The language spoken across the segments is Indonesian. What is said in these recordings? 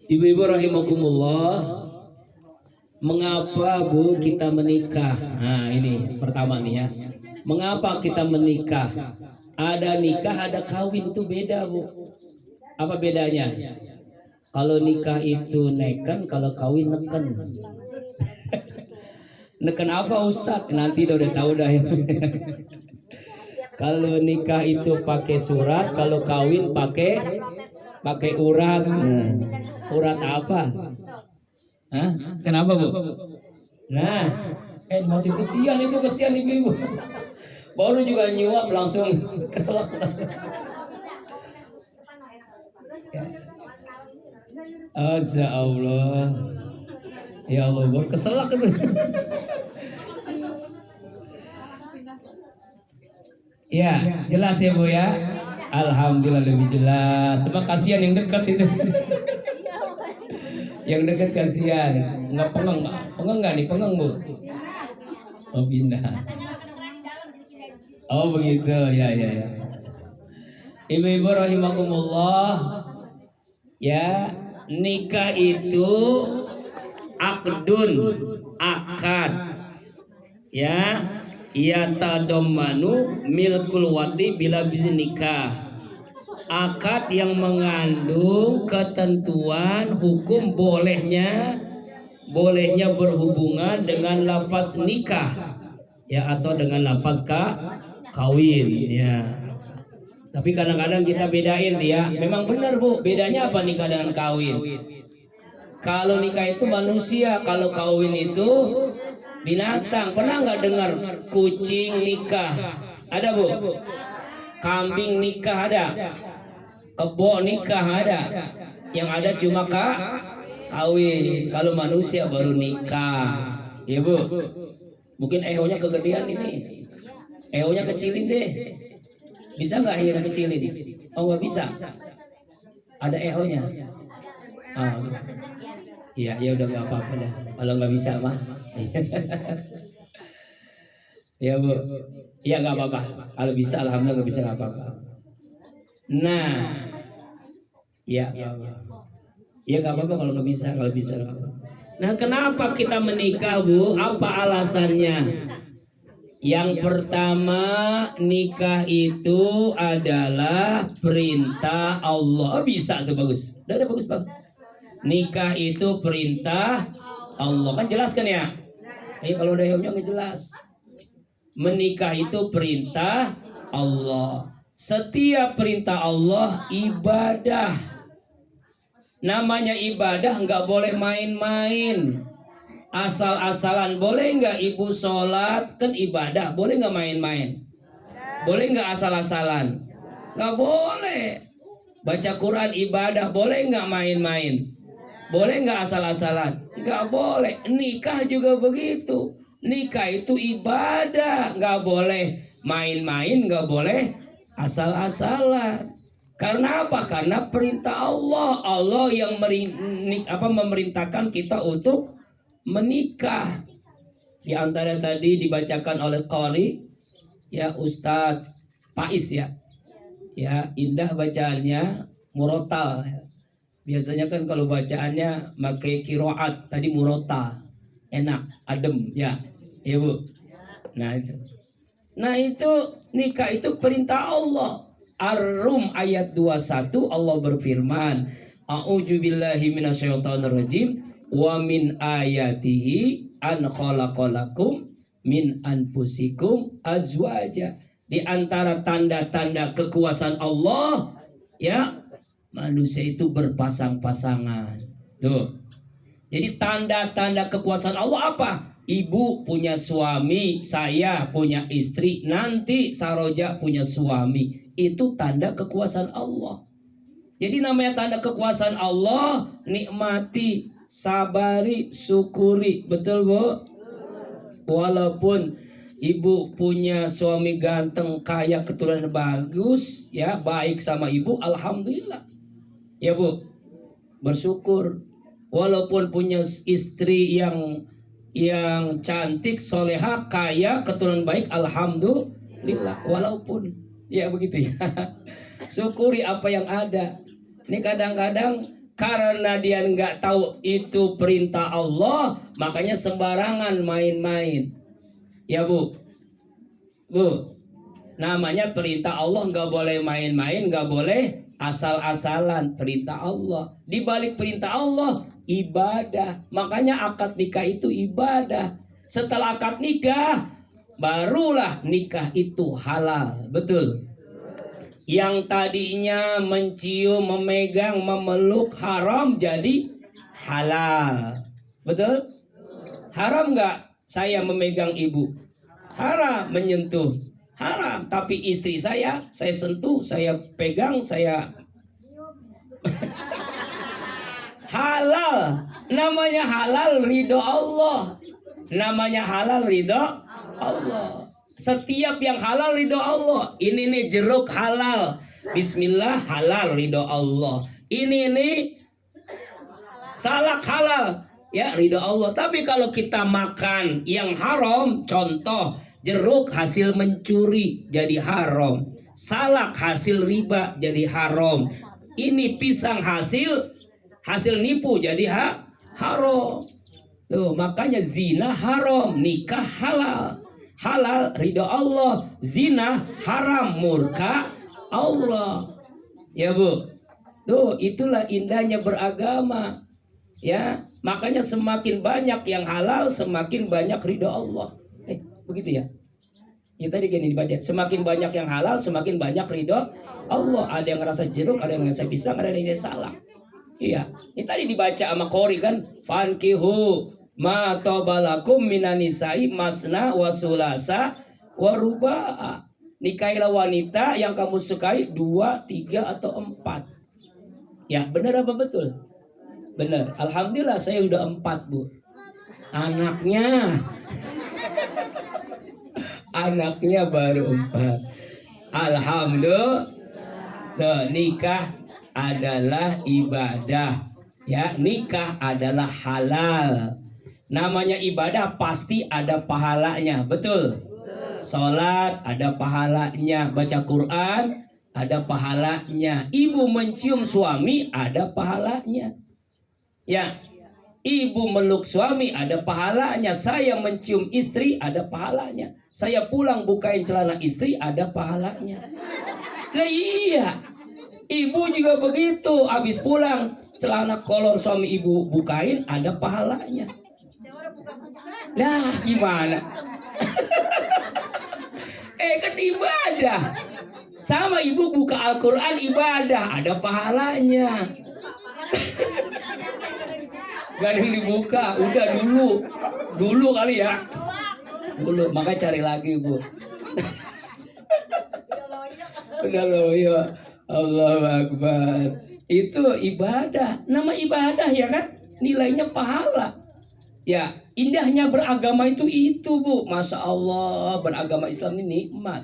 Ibu-ibu rahimakumullah, mengapa Bu kita menikah? Nah, ini pertama nih ya. Mengapa kita menikah? Ada nikah, ada kawin, itu beda Bu. Apa bedanya? Kalau nikah itu neken, kalau kawin neken. Neken apa Ustadz? Nanti udah tahu dah ya. Kalau nikah itu pakai surat, kalau kawin pakai urat. Urat apa? Hah? Kenapa Bu? Nah, masih kesian itu, kesian ibu-ibu. Baru juga nyuap langsung keselak. Azza Allah. Ya Allah, gue keselak itu. Ya, jelas ya Bu ya. Alhamdulillah lebih jelas. Sebab kasihan yang dekat itu. Yang dekat kasihan. Nggak pengang nggak nih, pengang Bu? Oh pindah. Oh begitu, ya. Ibu-ibu rahimakumullah, ya nikah itu akdun, akad, ya. Ya tadomanu milkul wati bila bisa nikah. Akad yang mengandung ketentuan hukum bolehnya berhubungan dengan lafaz nikah, ya, atau dengan lafaz kawin, ya. Tapi kadang-kadang kita bedain ya. Memang benar Bu, bedanya apa nikah dengan kawin? Kalau nikah itu manusia, kalau kawin itu binatang. Pernah nggak dengar kucing nikah? Ada Bu? Kambing nikah ada? Kebo nikah ada? Yang ada cuma kawin. Kalau manusia baru nikah, ya Bu. Mungkin ehonya kegedean ini, ehonya kecilin deh. Bisa nggak ehonya kecilin? Oh nggak bisa. Ada ehonya. Oh. Iya, ya udah nggak apa-apa dah. Kalau nggak bisa mah. Ya Bu, iya nggak apa-apa. Kalau bisa, alhamdulillah. Nggak bisa nggak apa-apa. Nah, ya nggak apa-apa kalau nggak bisa. Kalau bisa. Nah, kenapa kita menikah Bu? Apa alasannya? Yang pertama, nikah itu adalah perintah Allah. Oh, bisa tuh, bagus. Udah bagus banget. Nikah itu perintah Allah, kan jelas kan ya? Kalau udah yang nggak jelas. Menikah itu perintah Allah. Setiap perintah Allah ibadah. Namanya ibadah nggak boleh main-main. Asal-asalan. Boleh nggak ibu sholat? Kan ibadah. Boleh nggak main-main? Boleh nggak asal-asalan? Nggak boleh. Baca Quran ibadah. Boleh nggak main-main? Boleh nggak asal-asalan? Nggak boleh. Nikah juga begitu. Nikah itu ibadah. Nggak boleh main-main, nggak boleh asal-asalan. Karena apa? Karena perintah Allah. Allah yang memerintahkan kita untuk menikah. Di antara tadi dibacakan oleh Qari, ya, Ustadz Faiz ya. Ya, indah bacaannya, murotal. Biasanya kan kalau bacaannya pakai kiroat, tadi murotal. Enak, adem, ya. Ya Bu. Nah itu nikah itu perintah Allah. Ar-Rum ayat 21, Allah berfirman, A'udzubillahi minasyaitonirrajim, wa min ayatihi an khalaqalakum min anfusikum azwaja. Di antara tanda-tanda kekuasaan Allah, ya, manusia itu berpasang-pasangan. Tuh. Jadi tanda-tanda kekuasaan Allah apa? Ibu punya suami, saya punya istri, nanti Saroja punya suami. Itu tanda kekuasaan Allah. Jadi namanya tanda kekuasaan Allah, nikmati, sabari, syukuri. Betul Bu? Walaupun ibu punya suami ganteng, kaya, keturunan bagus, ya, baik sama ibu, alhamdulillah. Ya Bu, bersyukur. Walaupun punya istri yang cantik, soleha, kaya, keturunan baik, alhamdulillah. Walaupun, ya begitu ya. Syukuri apa yang ada. Ini kadang-kadang Karena dia nggak tahu itu perintah Allah, makanya sembarangan main-main. Ya Bu, Bu, namanya perintah Allah, nggak boleh main-main, nggak boleh asal-asalan. Perintah Allah, di balik perintah Allah ibadah. Makanya akad nikah itu ibadah. Setelah akad nikah, barulah nikah itu halal. Betul. Yang tadinya mencium, memegang, memeluk haram jadi halal. Betul? Haram nggak saya memegang ibu? Haram. Menyentuh haram. Tapi istri saya sentuh, saya pegang, saya halal. Namanya halal ridho Allah. Namanya halal ridho Allah. Setiap yang halal ridho Allah. Ini nih jeruk halal, bismillah, halal ridho Allah. Ini nih salak halal, ya ridho Allah. Tapi kalau kita makan yang haram, contoh jeruk hasil mencuri jadi haram, salak hasil riba jadi haram, ini pisang hasil nipu jadi haram. Tuh, makanya zina haram, nikah halal. Halal ridho Allah, zina haram murka Allah. Ya Bu, tuh itulah indahnya beragama. Ya, makanya semakin banyak yang halal, semakin banyak ridho Allah. Begitu ya? Ya tadi gini dibaca, semakin banyak yang halal, semakin banyak ridho Allah. Ada yang ngerasa jeruk, ada yang ngerasa pisang, ada yang ngerasa salak. Iya, ini tadi dibaca sama Qori kan, fankihu ma tobalakum minanisai masna wasulasa waruba'a. Nikahilah wanita yang kamu sukai 2, 3 atau 4. Ya benar apa betul? Benar. Alhamdulillah saya udah 4 Bu. Anaknya baru 4. Alhamdulillah. Tuh, nikah adalah ibadah. Ya, nikah adalah halal. Namanya ibadah pasti ada pahalanya, betul? Sholat ada pahalanya, baca Quran ada pahalanya, ibu mencium suami ada pahalanya. Ya, ibu meluk suami ada pahalanya, saya mencium istri ada pahalanya, saya pulang bukain celana istri ada pahalanya. Nah iya, ibu juga begitu, habis pulang celana kolor suami ibu bukain ada pahalanya. Lah gimana? Kan ibadah. Sama ibu buka Al-Quran ibadah, ada pahalanya. Gak ada yang dibuka, udah dulu kali ya. Dulu, makanya cari lagi Bu. Udah loyo, Allahu Akbar. Itu ibadah, nama ibadah ya kan? Nilainya pahala. Ya, indahnya beragama itu Bu. Masya Allah, beragama Islam ini nikmat.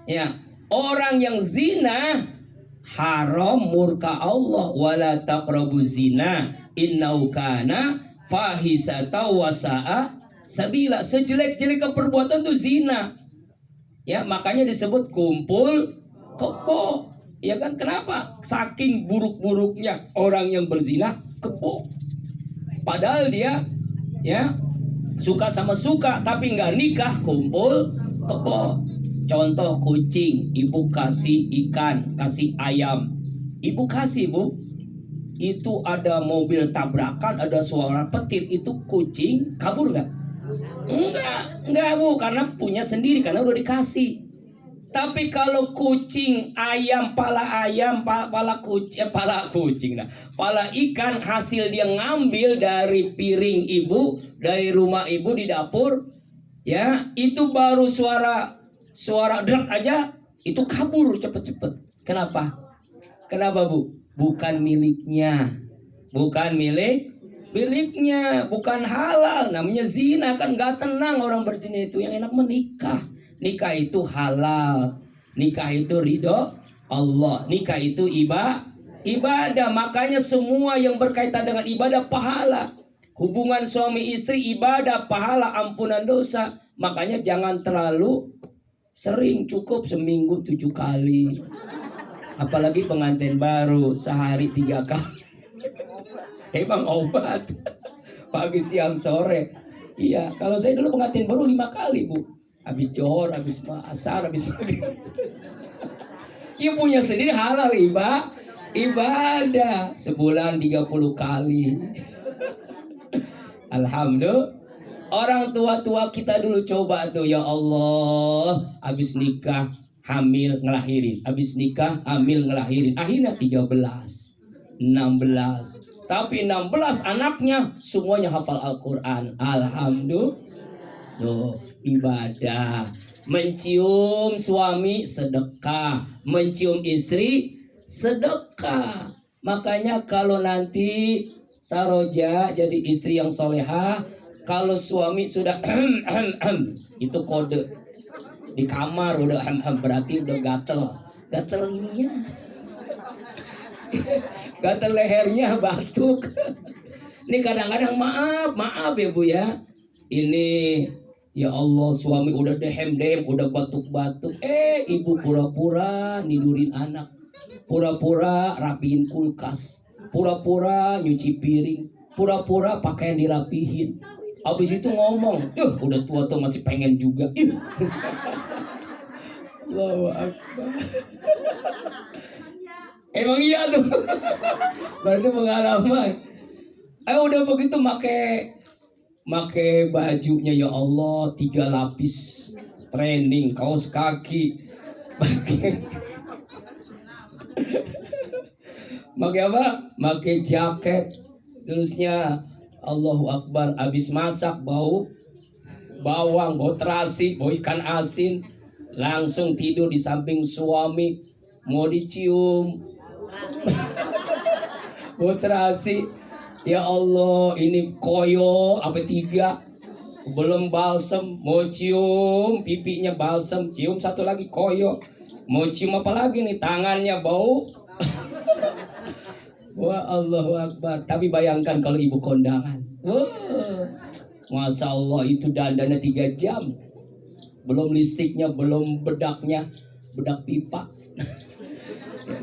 Ya, orang yang zina haram murka Allah, wala taqrabu zina innahu kana fahisata wa sa'a sabila. Sejelek-jelek perbuatan itu zina. Ya, makanya disebut kumpul kebo. Ya kan, kenapa? Saking buruk-buruknya orang yang berzina kebo. Padahal dia ya suka sama suka, tapi nggak nikah, kumpul kebo. Contoh kucing, ibu kasih ikan, kasih ayam, ibu kasih Bu, itu ada mobil tabrakan, ada suara petir, itu kucing kabur nggak? Enggak Bu, karena punya sendiri, karena udah dikasih. Tapi kalau kucing, ayam, pala kucing, pala ikan hasil dia ngambil dari piring ibu, dari rumah ibu di dapur, ya itu baru suara drak aja itu kabur cepet-cepet. Kenapa Bu? Bukan miliknya, miliknya, bukan halal, namanya zina kan, nggak tenang orang berzina itu. Yang enak menikah. Nikah itu halal, nikah itu ridho Allah, nikah itu ibadah. Makanya semua yang berkaitan dengan ibadah pahala. Hubungan suami istri ibadah, pahala, ampunan dosa. Makanya jangan terlalu sering, cukup seminggu 7 kali. Apalagi pengantin baru sehari 3 kali. Emang obat. Pagi, siang, sore. Iya, kalau saya dulu pengantin baru 5 kali, Bu. Habis johor, habis asar, habis maghrib. Ibunya sendiri halal ibadah. Sebulan 30 kali. Alhamdulillah. Orang tua-tua kita dulu coba tuh, ya Allah, habis nikah hamil ngelahirin, habis nikah hamil ngelahirin, akhirnya 13, 16. Tapi 16 anaknya semuanya hafal Al-Quran. Alhamdulillah. Tuh, ibadah. Mencium suami sedekah, mencium istri sedekah. Makanya kalau nanti Saroja jadi istri yang solehah, kalau suami sudah itu kode di kamar udah berarti udah gatel ininya, gatel lehernya, batuk. Ini kadang-kadang maaf ya Bu ya, ini ya Allah suami udah dehem udah batuk-batuk, ibu pura-pura nidurin anak, pura-pura rapihin kulkas, pura-pura nyuci piring, pura-pura pakaian dirapihin. Abis itu ngomong, udah tua tuh masih pengen juga. Allahu Akbar. Emang iya tuh. Berarti pengalaman. Udah begitu make bajunya ya Allah 3 lapis training, kaos kaki. Make apa? Make jaket. Terusnya Allahu Akbar, habis masak bau bawang, bau terasi, bau ikan asin, langsung tidur di samping suami, mau dicium. Bau terasi, ya Allah ini koyo apa 3, belum balsem, mau cium pipinya balsem, cium satu lagi koyo, mau cium apa lagi nih, tangannya bau. Wah, Allahu Akbar. Tapi bayangkan kalau ibu kondangan. Wah, Masya Allah itu dandannya 3 jam. Belum lipstiknya, belum bedaknya, bedak pipa.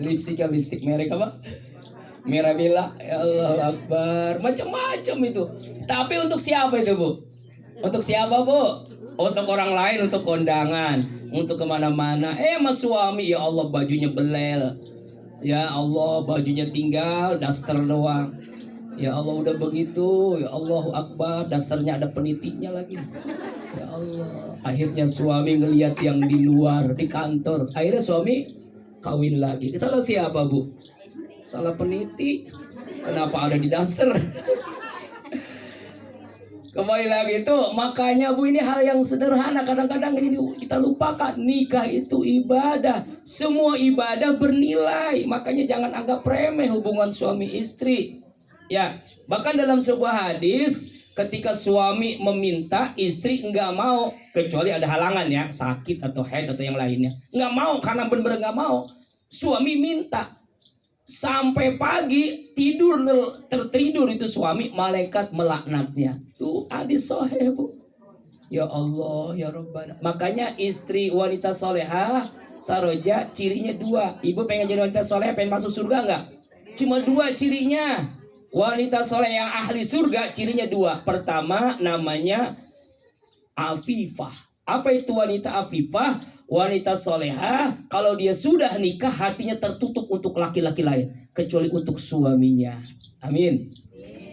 Lipstiknya lipstik merek apa? Mirabella. Ya Allahu Akbar. Macam-macam itu. Tapi untuk siapa itu Bu? Untuk siapa Bu? Untuk orang lain, untuk kondangan, untuk kemana-mana. Mas suami ya Allah bajunya belel. Ya Allah bajunya tinggal daster doang. Ya Allah udah begitu, ya Allahu Akbar, dasternya ada penitinya lagi. Ya Allah, akhirnya suami ngelihat yang di luar di kantor. Akhirnya suami kawin lagi. Salah siapa Bu? Salah peniti. Kenapa ada di daster? Kembali lagi itu, makanya Bu ini hal yang sederhana kadang-kadang ini kita lupakan. Nikah itu ibadah, semua ibadah bernilai. Makanya jangan anggap remeh hubungan suami istri. Ya, bahkan dalam sebuah hadis ketika suami meminta istri enggak mau, kecuali ada halangan ya, sakit atau haid atau yang lainnya, enggak mau karena benar-benar enggak mau. Suami minta sampai pagi tertidur itu suami, malaikat melaknatnya. Tuh hadis sahih Bu. Ya Allah ya Rabbana. Makanya istri wanita solehah Saroja cirinya 2. Ibu pengen jadi wanita solehah, pengen masuk surga enggak? Cuma 2 cirinya. Wanita soleh yang ahli surga cirinya 2. Pertama namanya afifah. Apa itu wanita afifah? Wanita solehah kalau dia sudah nikah hatinya tertutup untuk laki-laki lain kecuali untuk suaminya. Amin.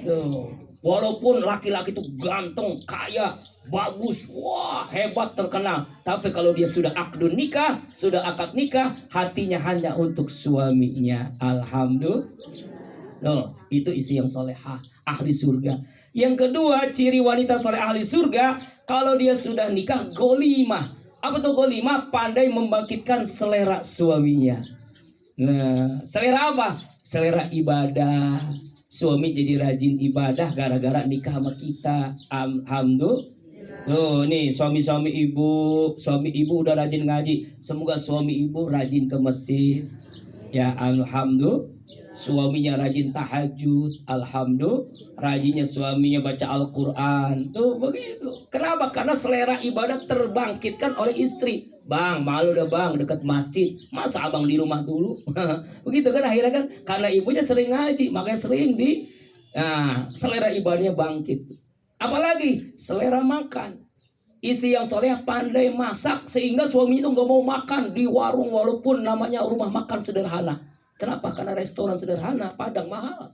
Tuh. Walaupun laki-laki itu ganteng, kaya, bagus, wah hebat, terkenal, tapi kalau dia sudah akdun nikah, sudah akad nikah, hatinya hanya untuk suaminya. Alhamdulillah. Tuh, itu istri yang solehah, ahli surga. Yang kedua, ciri wanita soleh ahli surga, kalau dia sudah nikah golimah. Apa tuh golimah? Pandai membangkitkan selera suaminya. Nah, selera apa? Selera ibadah. Suami jadi rajin ibadah gara-gara nikah sama kita. Alhamdulillah. Tuh nih suami ibu udah rajin ngaji. Semoga suami ibu rajin ke masjid. Ya alhamdulillah. Suaminya rajin tahajud, alhamdulillah. Rajinnya suaminya baca Al-Quran. Tuh begitu. Kenapa? Karena selera ibadah terbangkitkan oleh istri. Bang, malu dah bang dekat masjid. Masa abang di rumah dulu? Begitu kan akhirnya kan. Karena ibunya sering ngaji, makanya sering Nah, selera ibadahnya bangkit. Apalagi selera makan. Istri yang soleh pandai masak sehingga suami itu nggak mau makan di warung walaupun namanya rumah makan sederhana. Kenapa? Karena restoran sederhana, Padang mahal.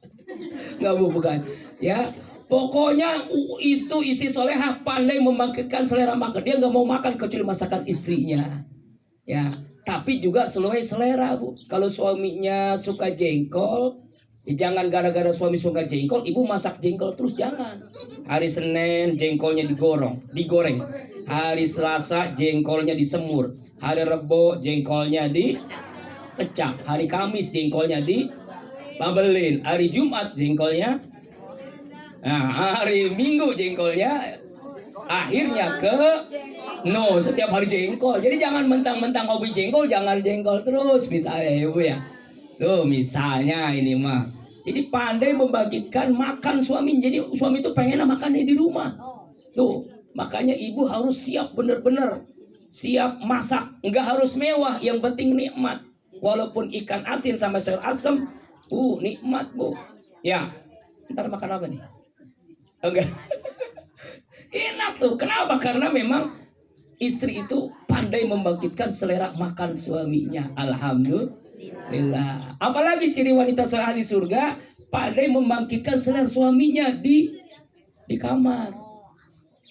Nggak bukan. Ya, pokoknya itu istri soleha pandai membangkitkan selera makan. Dia nggak mau makan kecuali masakan istrinya. Ya, tapi juga sesuai selera, Bu. Kalau suaminya suka jengkol, ya jangan gara-gara suami suka jengkol, ibu masak jengkol terus, jangan. Hari Senin jengkolnya digoreng. Hari Selasa jengkolnya disemur. Hari Rebo jengkolnya dipecah. Hari Kamis jengkolnya dibabelin. Hari Jumat jengkolnya. Nah, hari Minggu jengkolnya akhirnya setiap hari jengkol. Jadi jangan mentang-mentang hobi jengkol, jangan jengkol terus misalnya, ibu ya. Tuh misalnya ini mah. Jadi pandai membangkitkan makan suami. Jadi suami itu pengen makannya di rumah. Tuh, makanya ibu harus siap bener-bener. Siap masak. Enggak harus mewah, yang penting nikmat. Walaupun ikan asin sama sayur asem, nikmat, Bu. Ya, ntar makan apa nih? Enggak. Enak tuh. Kenapa? Karena memang istri itu pandai membangkitkan selera makan suaminya. Alhamdulillah. Apalagi ciri wanita soleh di surga, pandai membangkitkan selera suaminya di kamar.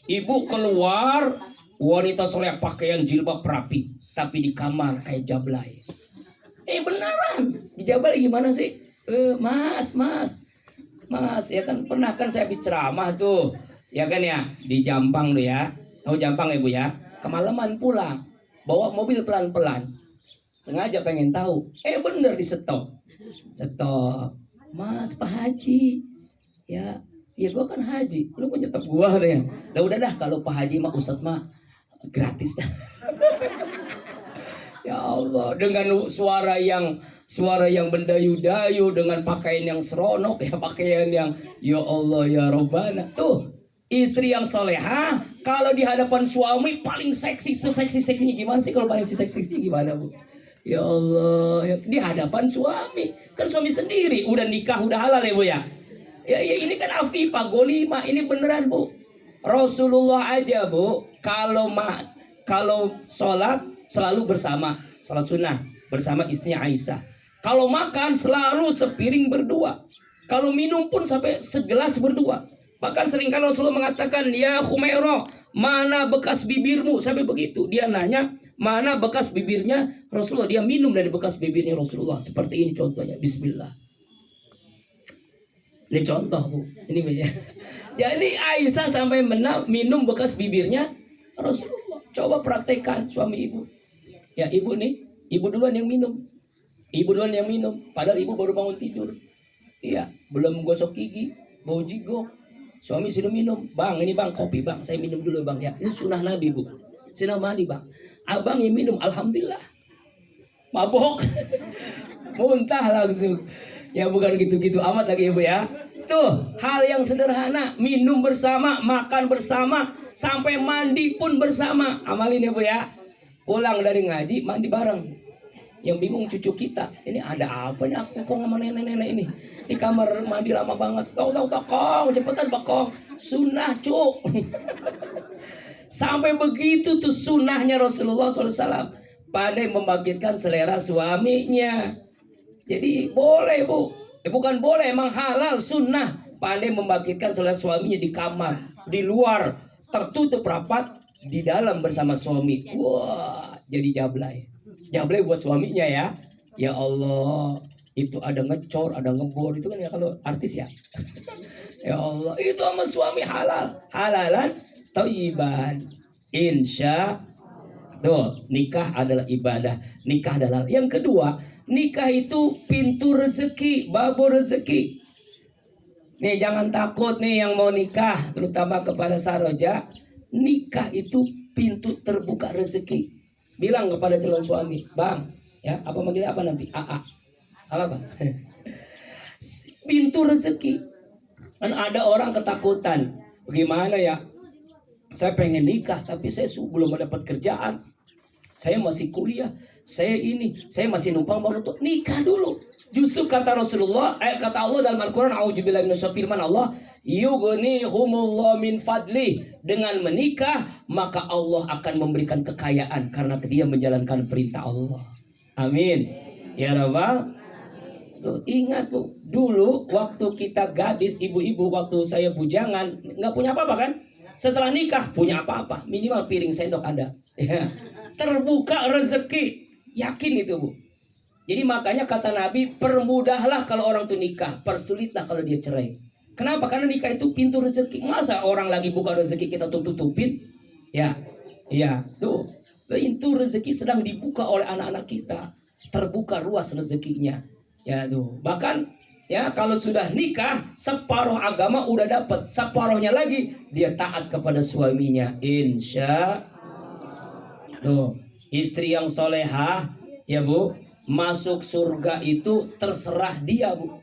Ibu keluar, wanita soleh pakaian jilbab rapi, tapi di kamar kayak jablay. Beneran. Di jablay gimana sih? Mas, ya kan pernah kan saya habis ceramah tuh. Ya kan ya, di Jampang tuh ya. Tahu Jampang ya, Bu ya? Kemalaman pulang, bawa mobil pelan-pelan. Sengaja pengen tahu. Bener di stop. Mas, Pak Haji. Ya gua kan haji. Lu kok nyetop gua deh. Udah dah, kalau Pak Haji mah Ustadz mah gratis dah. Ya Allah, dengan suara yang mendayu-dayu, dengan pakaian yang seronok, ya pakaian yang ya Allah ya Robbana. Tuh, istri yang soleha kalau di hadapan suami paling seksi, seksinya gimana sih? Kalau paling seksinya gimana, Bu? Ya Allah, ya, di hadapan suami. Kan suami sendiri udah nikah, udah halal ya, Bu ya. Ya ini kan Afifah Golima, ini beneran, Bu. Rasulullah aja, Bu, kalau sholat selalu bersama, sholat sunnah bersama istrinya Aisyah. Kalau makan selalu sepiring berdua. Kalau minum pun sampai segelas berdua. Bahkan seringkali Rasulullah mengatakan, ya Khumairah, mana bekas bibirmu? Sampai begitu. Dia nanya, mana bekas bibirnya Rasulullah? Dia minum dari bekas bibirnya Rasulullah. Seperti ini contohnya. Bismillah. Ini contoh, Bu. Ini ya. Jadi Aisyah sampai minum bekas bibirnya Rasulullah. Coba praktekkan suami ibu. Ya ibu nih, ibu duluan yang minum. Padahal ibu baru bangun tidur. Iya, belum gosok gigi, bau jigong. Suami sudah minum. Bang, ini bang, kopi bang. Saya minum dulu bang ya. Ini sunnah Nabi, Bu. Sunnah mandi bang. Abang yang minum, alhamdulillah. Mabok. Muntah langsung. Ya bukan gitu-gitu amat lagi ibu ya. Tuh, hal yang sederhana. Minum bersama, makan bersama, sampai mandi pun bersama. Amalin ya Bu ya. Pulang dari ngaji, mandi bareng. Yang bingung cucu kita, ini ada apa nih aku kok sama nenek-nenek ini di kamar mandi lama banget. Kong, cepetan Kong. Sunnah cuk. Sampai begitu tuh sunnahnya Rasulullah SAW. Pandai membangkitkan selera suaminya. Jadi boleh Bu, bukan boleh, emang halal sunnah. Pandai membangkitkan selera suaminya di kamar, di luar tertutup rapat, di dalam bersama suami. Wah, jadi jablay. Jablay buat suaminya ya. Ya Allah, itu ada ngecor, ada ngebor, itu kan ya kalau artis ya. Ya Allah, itu sama suami halal, halalan thayyiban. Insya tuh, nikah adalah ibadah, nikah adalah. Yang kedua, nikah itu pintu rezeki, babo rezeki. Nih jangan takut nih yang mau nikah, terutama kepada Saroja. Nikah itu pintu terbuka rezeki. Bilang kepada calon suami, bang, ya apa manggilnya apa nanti? AA, apa? Pintu rezeki. Kan ada orang ketakutan. Bagaimana ya? Saya pengen nikah, tapi saya belum mendapat kerjaan. Saya masih kuliah, saya masih numpang baru tuh nikah dulu. Justru kata Rasulullah, kata Allah dalam Al-Quran, a'udzubillahi minasyaitonir firman Allah, yughnihumullahu min fadli. Dengan menikah maka Allah akan memberikan kekayaan karena dia menjalankan perintah Allah. Amin. Ya Rabbal. Tuh, ingat Bu, dulu waktu kita gadis, ibu-ibu, waktu saya bujangan nggak punya apa-apa kan? Setelah nikah punya apa-apa, minimal piring sendok ada. Ya. Terbuka rezeki, yakin itu Bu. Jadi makanya kata Nabi, permudahlah kalau orang tuh nikah, persulitlah kalau dia cerai. Kenapa? Karena nikah itu pintu rezeki. Masa orang lagi buka rezeki kita tutupin? Ya, ya, tuh pintu rezeki sedang dibuka oleh anak-anak kita. Terbuka ruas rezekinya. Ya tuh. Bahkan ya kalau sudah nikah, separuh agama udah dapat, separuhnya lagi dia taat kepada suaminya. Insya tuh, istri yang solehah, ya Bu, masuk surga itu terserah dia Bu.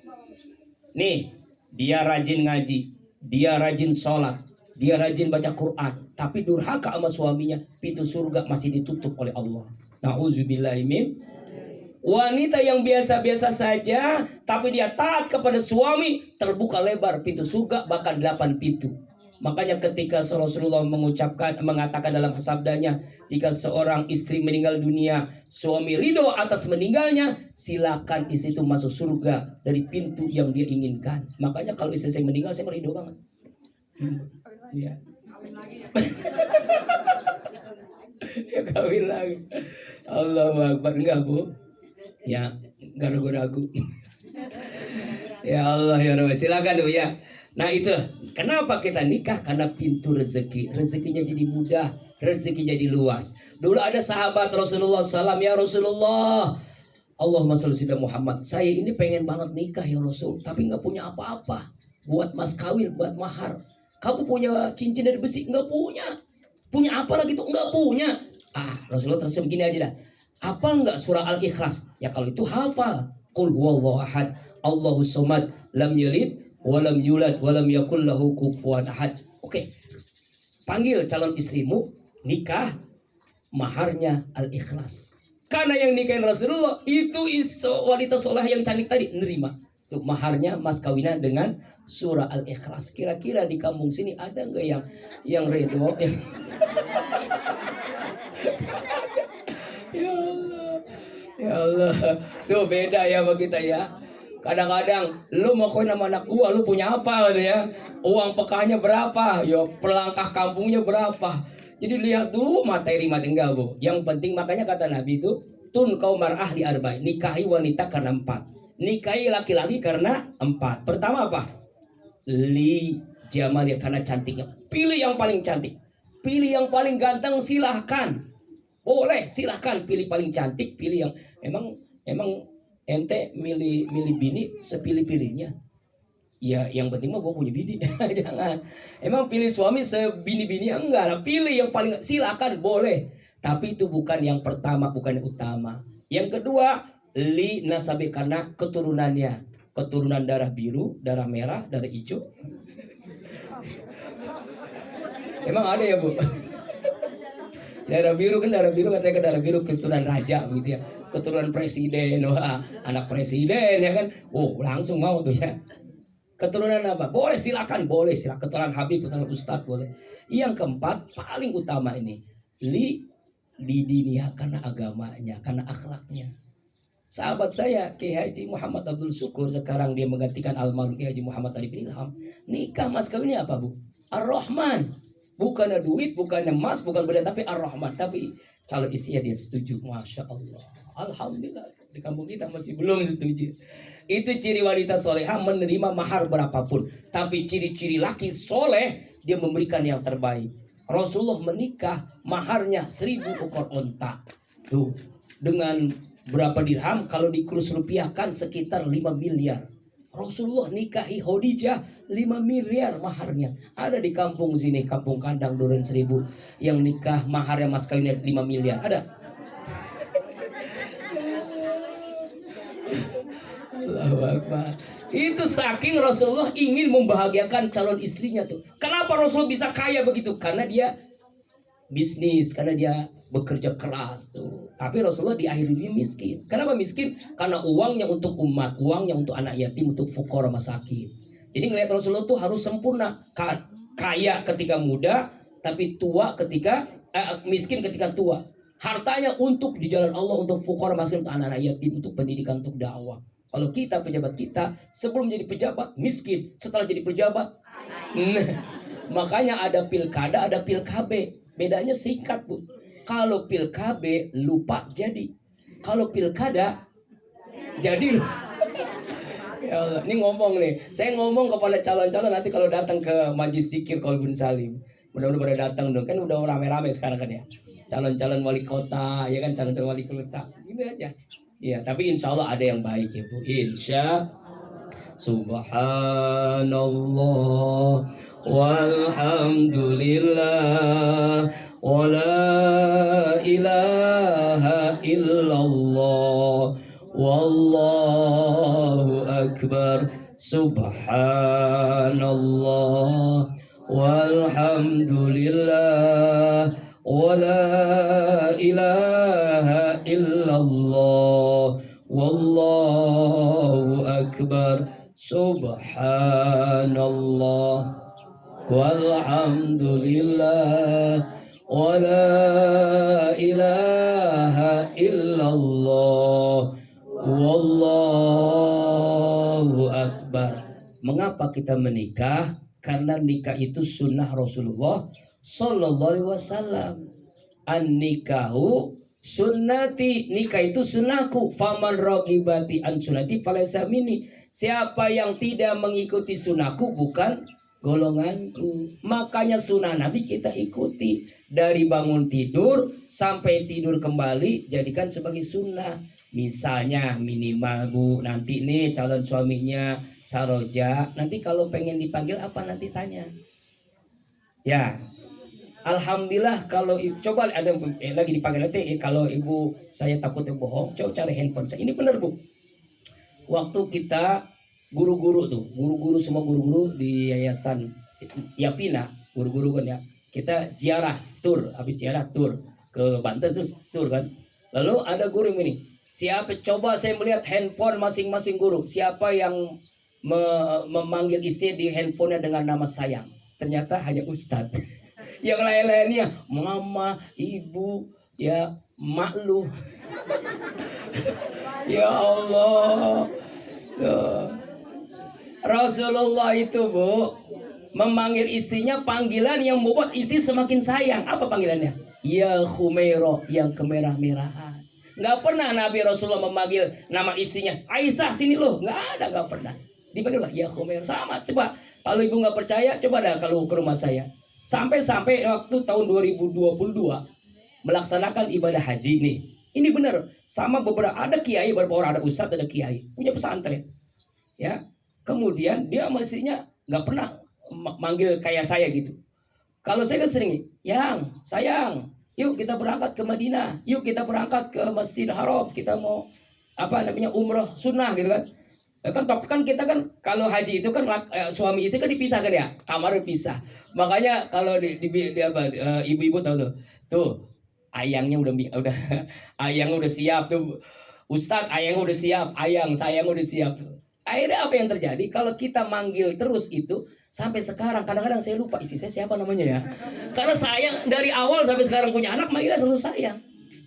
Nih, dia rajin ngaji, dia rajin sholat, dia rajin baca Quran, tapi durhaka sama suaminya, pintu surga masih ditutup oleh Allah. Nauzubillahi min. Wanita yang biasa-biasa saja, tapi dia taat kepada suami, terbuka lebar pintu surga, bahkan 8 pintu. Makanya ketika Rasulullah mengatakan dalam sabdanya, jika seorang istri meninggal dunia, suami ridho atas meninggalnya, silakan istri itu masuk surga dari pintu yang dia inginkan. Makanya kalau istri saya meninggal, saya ridho banget. Ya. Ya kawin lagi. Allahu Akbar. Enggak Bu. Ya, enggak ragu-ragu. Ya Allah ya Rabbi. Silakan Bu ya. Nah itu kenapa kita nikah? Karena pintu rezeki, rezekinya jadi mudah, rezekinya jadi luas. Dulu ada sahabat Rasulullah SAW, ya Rasulullah, Allahumma sholli ala Muhammad, saya ini pengen banget nikah ya Rasul, tapi nggak punya apa-apa buat mas kawin, buat mahar. Kamu punya cincin dari besi? Nggak punya. Punya apa lagi tuh? Nggak punya. Rasulullah tersenyum gini aja dah. Hafal nggak surah Al-Ikhlas? Ya kalau itu hafal. Qul huwallahu ahad, Allahus samad, lam yalid walam yulad walam yakul lahu kufuwan ahad. Oke. Panggil calon istrimu, nikah, maharnya Al-Ikhlas. Karena yang nikahin Rasulullah itu wanita soleh yang cantik tadi nerima. Tuh maharnya mas kawinan dengan surah Al-Ikhlas. Kira-kira di kampung sini ada nggak yang redo? Ya Allah, ya Allah. Tuh beda ya sama kita ya. Kadang-kadang lu mau kawin sama anak gua, lu punya apa gitu ya? Uang pekahnya berapa? Yo pelangkah kampungnya berapa? Jadi lihat dulu materi enggak Bu. Yang penting makanya kata Nabi itu, tun kau mar'ah li arba'in. Nikahi wanita karena 4. Nikahi laki-laki karena 4. Pertama apa? Li jamalnya, karena cantiknya. Pilih yang paling cantik. Pilih yang paling ganteng, silahkan. Boleh, silahkan pilih paling cantik, pilih yang emang ente milih bini sepilih-pilihnya. Ya yang penting mah gue punya bini. Jangan. Emang pilih suami sebini-bini enggak lah. Pilih yang paling, silakan boleh. Tapi itu bukan yang pertama, bukan yang utama. Yang kedua, li nasabi, karena keturunannya. Keturunan darah biru, darah merah, darah hijau. Emang ada ya Bu? Darah biru kan, darah biru katanya ke darah biru keturunan raja gitu ya. Keturunan presiden, wah, anak presiden ya kan. Oh, langsung mau tuh ya. Keturunan apa? Boleh silakan, boleh silakan. Keturunan Habib, keturunan Ustadz boleh. Yang keempat paling utama ini, didinia karena agamanya, karena akhlaknya. Sahabat saya Kiai Haji Muhammad Abdul Syukur, sekarang dia menggantikan almarhum Kiai Haji Muhammad Arifin Ilham. Nikah mas kawinnya apa Bu? Ar-Rahman. Bukannya duit, bukannya emas, bukan benda, tapi Ar-Rahman. Tapi calon istrinya dia setuju. Masya Allah. Alhamdulillah. Di kampung kita masih belum setuju. Itu ciri wanita soleha, menerima mahar berapapun. Tapi ciri-ciri laki soleh, dia memberikan yang terbaik. Rasulullah menikah, maharnya 1000 ekor onta. Tuh, dengan berapa dirham? Kalau dikurus rupiahkan sekitar 5 miliar. Rasulullah nikahi Khadijah 5 miliar maharnya. Ada di kampung sini, kampung Kandang Duren 1000, yang nikah maharnya mas kawinnya 5 miliar. Ada? Allahu Akbar. Itu saking Rasulullah ingin membahagiakan calon istrinya tuh. Kenapa Rasulullah bisa kaya begitu? Karena dia bisnis karena dia bekerja keras tuh. Tapi Rasulullah di akhir hidupnya miskin. Kenapa miskin? Karena uangnya untuk umat, uangnya untuk anak yatim, untuk fuqara masakin. Jadi ngelihat Rasulullah tuh harus sempurna, kaya ketika muda, tapi tua ketika miskin ketika tua. Hartanya untuk di jalan Allah, untuk fuqara masakin, untuk anak-anak yatim, untuk pendidikan, untuk dakwah. Kalau kita pejabat kita sebelum jadi pejabat miskin, setelah jadi pejabat makanya ada pilkada, ada pilkabe. Bedanya singkat, Bu. Kalau pilkabe lupa jadi. Kalau pilkada jadi. Ya Allah, ini ngomong nih. Saya ngomong kepada calon-calon nanti kalau datang ke Majlis Zikir Qalbun Salim. Mudah-mudahan pada datang dong. Kan udah rame-rame sekarang kan ya. Calon-calon wali kota, ya kan, calon-calon wali kota. Gitu aja. Ya, tapi insya Allah ada yang baik ya, Bu. Insya Subhanallah walhamdulillah wala ilaha illallah wallahu akbar. Subhanallah walhamdulillah wala ilaha illallah wallahu akbar. Subhanallah walhamdulillah wala ilaha illallah wallahu akbar. Mengapa kita menikah? Karena nikah itu sunnah Rasulullah Sallallahu Alaihi Wasallam. An-nikahu sunnati, nikah itu sunnahku. Faman ragibati an sunnati falaysa minni. Siapa yang tidak mengikuti sunnahku bukan golonganku. Makanya sunnah Nabi kita ikuti. Dari bangun tidur sampai tidur kembali jadikan sebagai sunnah. Misalnya minimal, Bu, nanti nih calon suaminya Saroja, nanti kalau pengen dipanggil apa nanti tanya. Ya, alhamdulillah kalau coba ada lagi dipanggil nanti, kalau ibu saya takutnya bohong, coba cari handphone saya. Ini benar, Bu. Waktu kita guru-guru tuh, guru-guru semua guru-guru di yayasan Yapina, guru-guru kan ya, kita ziarah tur, habis ziarah tur ke Banten terus tur kan. Lalu ada guru yang ini, siapa, coba saya melihat handphone masing-masing guru, siapa yang memanggil istri di handphonenya dengan nama sayang. Ternyata hanya ustadz. Yang lain-lainnya mama, ibu, ya mak lu. Ya Allah. Rasulullah itu, Bu, memanggil istrinya panggilan yang membuat istri semakin sayang. Apa panggilannya? Ya Khumairah, yang kemerah-merahan. Nggak pernah Nabi Rasulullah memanggil nama istrinya Aisyah sini loh, nggak ada, nggak pernah. Dipanggil lah ya Khumairah. Sama, coba kalau ibu nggak percaya, coba dah kalau ke rumah saya. Sampai waktu tahun 2022 melaksanakan ibadah haji nih. Ini benar, sama beberapa ada kiai, beberapa orang, ada ustadz, ada kiai punya pesantren. Ya, kemudian dia sama istrinya nggak pernah manggil kayak saya gitu. Kalau saya kan sering, yang sayang, yuk kita berangkat ke Madinah, yuk kita berangkat ke Masjidil Haram, kita mau apa namanya umroh sunnah gitu kan. Kan kita kan kalau haji itu kan suami istri kan dipisah kan ya, kamar dipisah. Makanya kalau ibu-ibu tahu tuh ayangnya udah ayangnya udah siap tuh. Ustadz ayangnya udah siap, sayang udah siap. Akhirnya apa yang terjadi? Kalau kita manggil terus itu sampai sekarang kadang-kadang saya lupa istri saya siapa namanya ya. Karena sayang dari awal sampai sekarang punya anak manggilnya selalu sayang.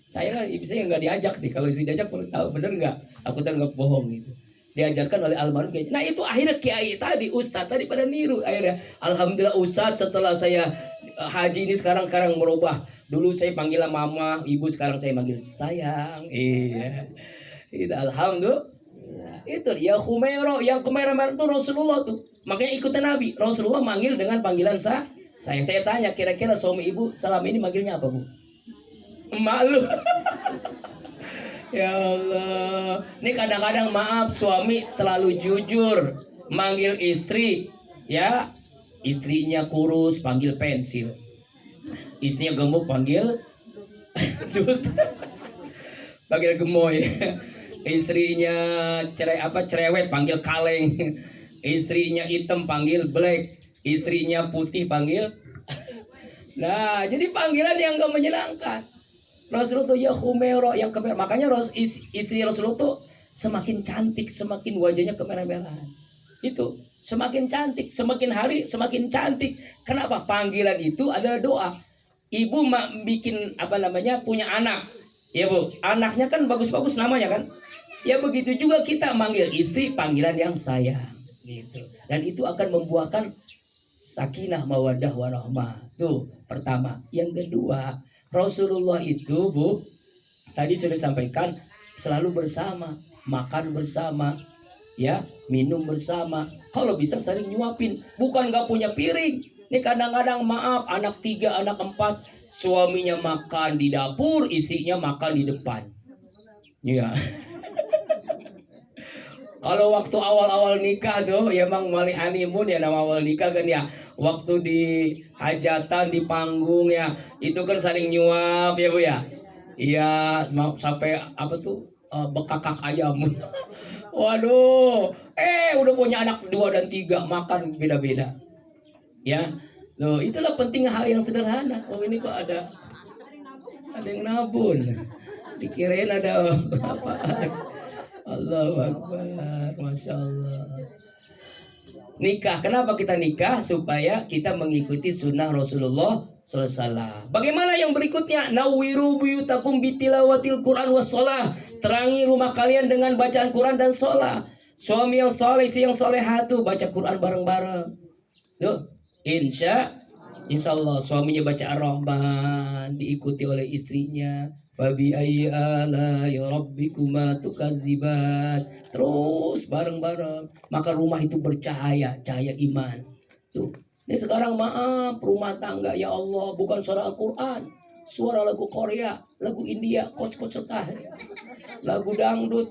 Saya ibu saya nggak diajak nih. Kalau istri diajak tahu bener nggak? Aku tuh nggak bohong gitu. Diajarkan oleh almarhum kiai. Nah itu akhirnya kiai tadi, ustadz tadi pada niru. Akhirnya alhamdulillah ustadz setelah saya haji ini sekarang merubah. Dulu saya panggil mama, ibu, sekarang saya panggil sayang. Iya. Itu alhamdulillah. Itu ya Khumairah, yang kemerah-merah itu Rasulullah tuh. Makanya ikutan Nabi. Rasulullah manggil dengan panggilan sayang. Saya tanya kira-kira suami ibu selama ini manggilnya apa, Bu? Malu. Ya Allah. Ini kadang-kadang maaf suami terlalu jujur manggil istri, ya. Istrinya kurus panggil pensil. Istrinya gemuk panggil dut. Panggil gemoy. Istrinya cerewet panggil kaleng. Istrinya hitam panggil black. Istrinya putih panggil Nah, jadi panggilan yang gak menyenangkan. Rasulullah tuh ya Humaira yang kemerah. Makanya istri Rasulullah tuh semakin cantik, semakin wajahnya kemerah-merahan. Itu semakin cantik, semakin hari semakin cantik. Kenapa? Panggilan itu adalah doa. Ibu bikin apa namanya punya anak, ya bu. Anaknya kan bagus-bagus namanya kan. Ya begitu juga kita manggil istri panggilan yang sayang, gitu. Dan itu akan membuahkan sakinah mawaddah warahmah. Tuh pertama. Yang kedua, Rasulullah itu bu tadi sudah sampaikan selalu bersama, makan bersama, ya minum bersama. Kalau bisa sering nyuapin, bukan nggak punya piring. Ini kadang-kadang maaf anak 3, anak 4, suaminya makan di dapur, istrinya makan di depan. Ya. Kalau waktu awal-awal nikah tuh ya emang mali honeymoon ya nama awal nikah kan ya. Waktu di hajatan di panggung ya itu kan saling nyuap ya bu ya. Iya sampai apa tuh bekakak ayam. Waduh, udah punya anak 2 dan 3 makan beda-beda. Ya, loh itulah penting hal yang sederhana. Oh ini kok ada yang nabun. Dikirain ada apa? Allahu Akbar, Masya Allah. Nikah, kenapa kita nikah? Supaya kita mengikuti sunnah Rasulullah SAW. Bagaimana yang berikutnya? Nawiru buyutakum bitilawatil Quran wassalah. Terangi rumah kalian dengan bacaan Quran dan sholat. Suami yang soleh, istri yang solehatu, baca Quran bareng-bareng. Tuh, Insya Allah suaminya baca Ar-Rahman diikuti oleh istrinya. Fabi ayyi ala'i rabbikuma tukadziban. Terus bareng-bareng. Maka rumah itu bercahaya, cahaya iman. Tuh. Ini sekarang maaf rumah tangga ya Allah bukan suara Al-Quran, suara lagu Korea, lagu India, kos-kosetah, ya. Lagu dangdut,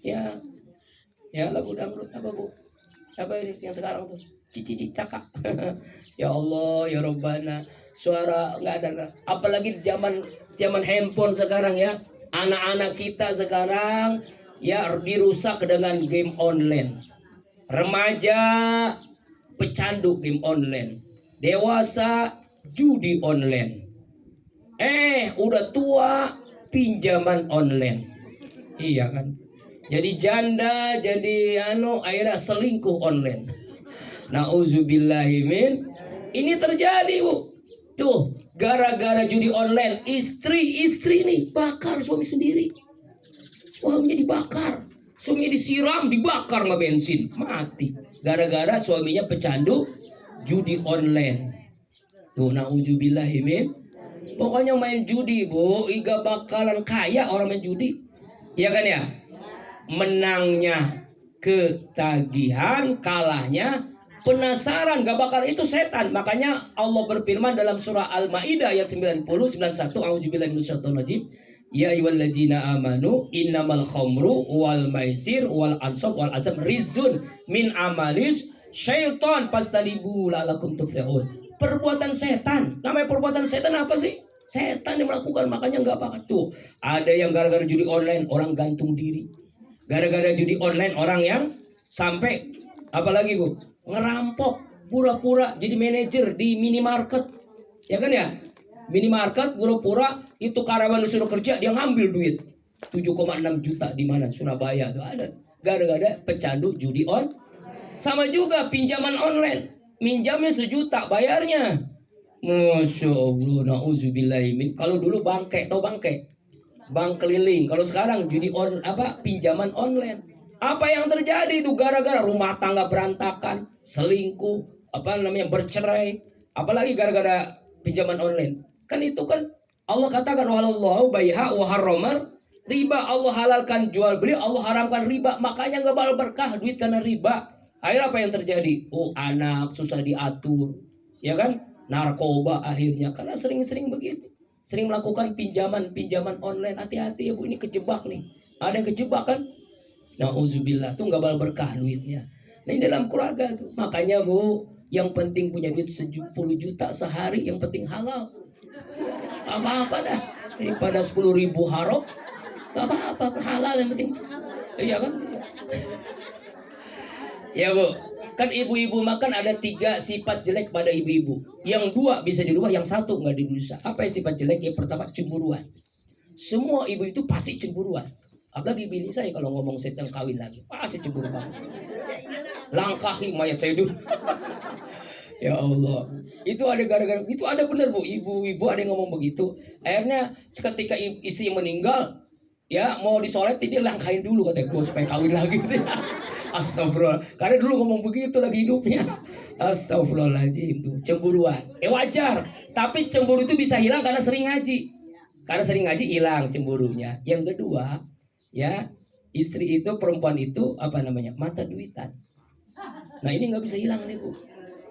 ya, lagu dangdut apa bu? Apa ini yang sekarang tuh? Cici cakak. Ya Allah ya Rabbana, suara nggak ada. Apalagi zaman handphone sekarang ya, anak-anak kita sekarang ya dirusak dengan game online. Remaja pecandu game online, dewasa judi online, udah tua pinjaman online. Iya kan, jadi janda, jadi akhirnya selingkuh online. Nauzubillahimin. Ini terjadi bu. Tuh gara-gara judi online istri nih bakar suami sendiri. Suaminya dibakar, suaminya disiram, dibakar sama bensin, mati. Gara-gara suaminya pecandu judi online. Tuh nauzubillahimin. Pokoknya main judi bu, iga bakalan kaya orang main judi. Iya kan ya? Menangnya ketagihan, kalahnya penasaran, gak bakal itu setan. Makanya Allah berfirman dalam surah Al-Maidah ayat 90 91, a'udzubillahi minasyaitonir rajim. Ya ayyuhalladzina amanu innamal khamru wal maisir wal ansab wal azam rizun min amalis syaiton fastanibu la'allakum tuflihun. Perbuatan setan. Namanya perbuatan setan apa sih? Setan yang melakukan, makanya nggak bakal. Tuh ada yang gara-gara judi online orang gantung diri. Gara-gara judi online orang yang sampai apalagi bu ngerampok, pura-pura jadi manajer di minimarket, ya kan ya? Minimarket pura-pura itu karyawan disuruh kerja, dia ngambil duit 7,6 juta di mana Surabaya tuh ada. Gara-gara pecandu judi on. Sama juga pinjaman online, minjamnya 1 juta, bayarnya Masya Allah, na'udzubillahimin. Kalau dulu bangke, tau bangke? Bank keliling. Kalau sekarang judi pinjaman online. Apa yang terjadi itu gara-gara rumah tangga berantakan, selingkuh, bercerai, apalagi gara-gara pinjaman online. Kan itu kan Allah katakan walallahu baiha wa harramar riba. Allah halalkan jual beli, Allah haramkan riba. Makanya enggak bakal berkah duit karena riba. Akhirnya apa yang terjadi? Anak susah diatur. Ya kan? Narkoba akhirnya karena sering-sering begitu. Sering melakukan pinjaman online. Hati-hati ya Bu, ini kejebak nih. Ada yang kejebak kan? Nauzubillah, tuh nggak bakal berkah duitnya. Nah ini dalam keluarga tuh. Makanya Bu, yang penting punya duit 10 juta sehari, yang penting halal. Apa-apa dah. Daripada 10.000 haram, nggak apa-apa, halal yang penting. Iya kan? Ya Bu. Kan ibu-ibu makan ada 3 sifat jelek pada ibu-ibu. Yang 2 bisa dirubah, yang 1 nggak bisa. Apa yang sifat jelek? Yang pertama cemburuan. Semua ibu itu pasti cemburuan. Apalagi bini saya kalau ngomong saya kawin lagi, pasti cemburu banget. Langkahi mayat saya dulu. Ya Allah. Itu ada gara-gara itu, ada benar Bu. Ibu-ibu ada yang ngomong begitu. Akhirnya ketika istri meninggal, ya mau disolet dia langkahin dulu katanya, gue supaya kawin lagi. Astagfirullah. Karena dulu ngomong begitu lagi hidupnya. Astagfirullahaladzim tuh. Cemburuan. Wajar. Tapi cemburu itu bisa hilang karena sering ngaji. Karena sering ngaji hilang cemburunya. Yang kedua, ya, istri itu, perempuan itu apa namanya? Mata duitan. Nah, ini nggak bisa hilang nih Bu.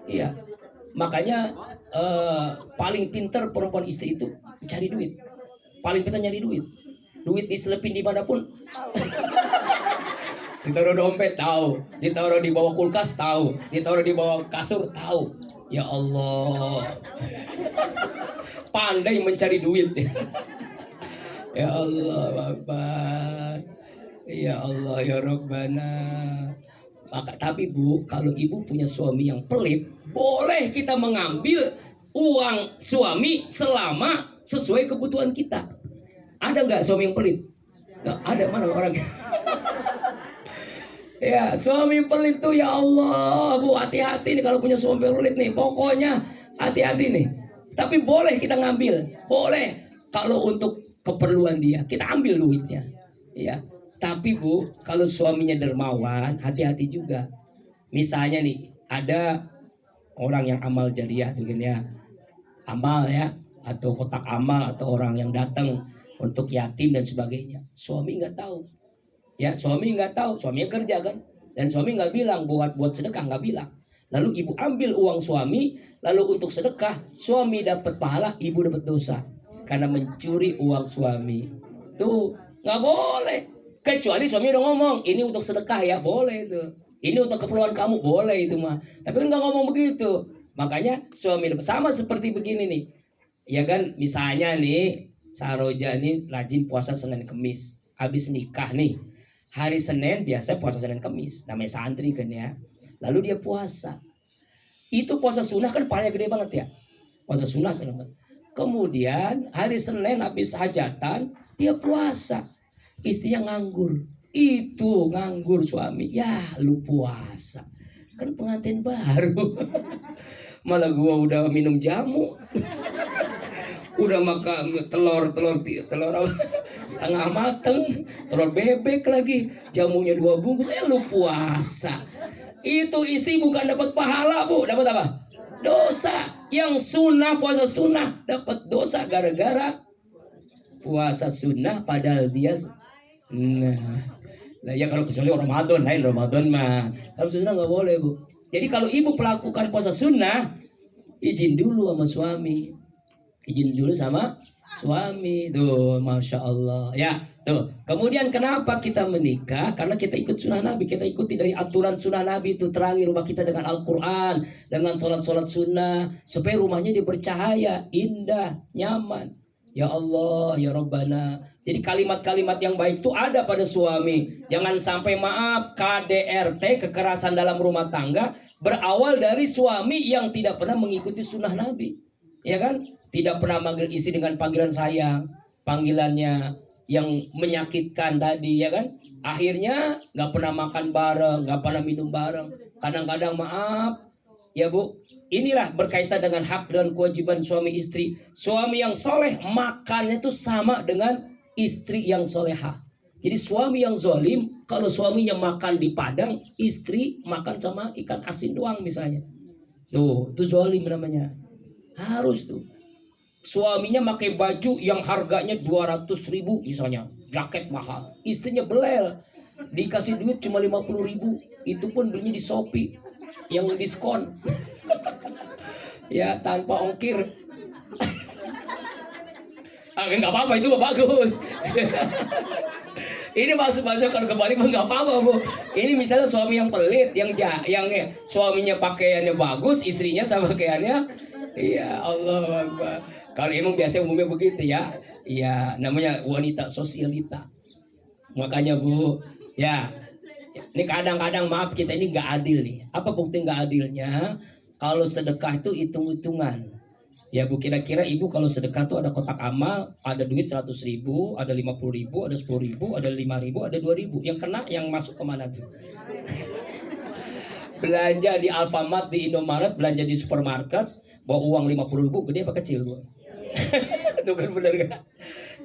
Iya. Makanya paling pintar perempuan istri itu cari duit. Paling pintar nyari duit. Duit diselipin dimanapun. Ditaruh dompet tahu, ditaruh di bawah kulkas tahu, ditaruh di bawah kasur tahu. Ya Allah, pandai mencari duit. Ya Allah Bapak, ya Allah ya Rabbana. Maka tapi Bu, kalau ibu punya suami yang pelit, boleh kita mengambil uang suami selama sesuai kebutuhan kita. Ada nggak suami yang pelit? Nggak ada, mana orang? Ya, suami pelit tuh ya Allah, Bu, hati-hati nih kalau punya suami pelit nih. Pokoknya hati-hati nih. Tapi boleh kita ngambil, boleh. Kalau untuk keperluan dia, kita ambil duitnya. Ya. Tapi Bu, kalau suaminya dermawan, hati-hati juga. Misalnya nih, ada orang yang amal jariah tuh kan ya. Amal ya, atau kotak amal, atau orang yang datang untuk yatim dan sebagainya. Suami nggak tahu. Ya, suami nggak tahu, suaminya kerja kan, dan suami nggak bilang buat sedekah, nggak bilang. Lalu ibu ambil uang suami, lalu untuk sedekah, suami dapat pahala, ibu dapat dosa karena mencuri uang suami. Tuh nggak boleh, kecuali suami udah ngomong ini untuk sedekah ya, boleh itu. Ini untuk keperluan kamu, boleh itu mah. Tapi kan nggak ngomong begitu. Makanya suami sama seperti begini nih, ya kan, misalnya nih Saroja nih rajin puasa Senin Kemis, habis nikah nih. Hari Senin biasa puasa Senin Kemis, namanya santri kan ya. Lalu dia puasa. Itu puasa sunnah kan pahalanya gede banget ya. Puasa sunnah selamat. Kemudian hari Senin habis hajatan dia puasa. Istrinya nganggur. Itu nganggur suami. Ya lu puasa. Kan pengantin baru. Malah gua udah minum jamu. Udah makan telur setengah mateng, telur bebek lagi, jamunya 2 bungkus, lu puasa. Itu isi bukan dapat pahala Bu, dapat apa? Dosa. Yang sunnah, puasa sunnah dapat dosa gara-gara puasa sunnah padahal dia nah ya, kalau kecuali Ramadan, lain Ramadan mah. Kalau sunnah nggak boleh Bu. Jadi kalau ibu melakukan puasa sunnah, izin dulu sama suami. Izin dulu sama suami. Tuh, Masya Allah. Ya, tuh. Kemudian kenapa kita menikah? Karena kita ikut sunnah Nabi. Kita ikuti dari aturan sunnah Nabi itu. Terangi rumah kita dengan Al-Quran, dengan sholat-sholat sunnah, supaya rumahnya dia bercahaya, indah, nyaman. Ya Allah, ya Rabbana. Jadi kalimat-kalimat yang baik itu ada pada suami. Jangan sampai, maaf, KDRT, kekerasan dalam rumah tangga, berawal dari suami yang tidak pernah mengikuti sunnah Nabi. Ya kan? Tidak pernah manggil istri dengan panggilan sayang, panggilannya yang menyakitkan tadi, ya kan? Akhirnya nggak pernah makan bareng, nggak pernah minum bareng. Kadang-kadang, maaf, ya Bu, inilah berkaitan dengan hak dan kewajiban suami istri. Suami yang soleh makannya itu sama dengan istri yang soleha. Jadi suami yang zolim, kalau suaminya makan di padang, istri makan sama ikan asin doang misalnya. Tuh, itu zolim namanya. Harus tuh. Suaminya pakai baju yang harganya 200.000 misalnya, jaket mahal, istrinya belel, dikasih duit cuma 50.000, itu pun belinya di Shopee yang diskon. Ya, tanpa ongkir. Nggak apa-apa, itu bagus. Ini masuk kalau kembali nggak apa-apa Bu. Ini misalnya suami yang pelit, yang suaminya pakaiannya bagus, istrinya sama pakaiannya, ya Allah Akbar. Kalau emang biasa umumnya begitu ya. Iya, namanya wanita sosialita. Makanya Bu, ya, Ini kadang-kadang maaf kita ini nggak adil nih. Apa bukti nggak adilnya? Kalau sedekah itu hitung-hitungan. Ya Bu, kira-kira Ibu kalau sedekah tuh ada kotak amal, ada duit 100.000, ada 50.000, ada 10.000, ada 5.000, ada 2.000. Yang kena yang masuk kemana tuh? Belanja di Alfamart, di Indomaret, belanja di supermarket, bawa uang 50.000, gede apa kecil Bu? Itu kan benar kan?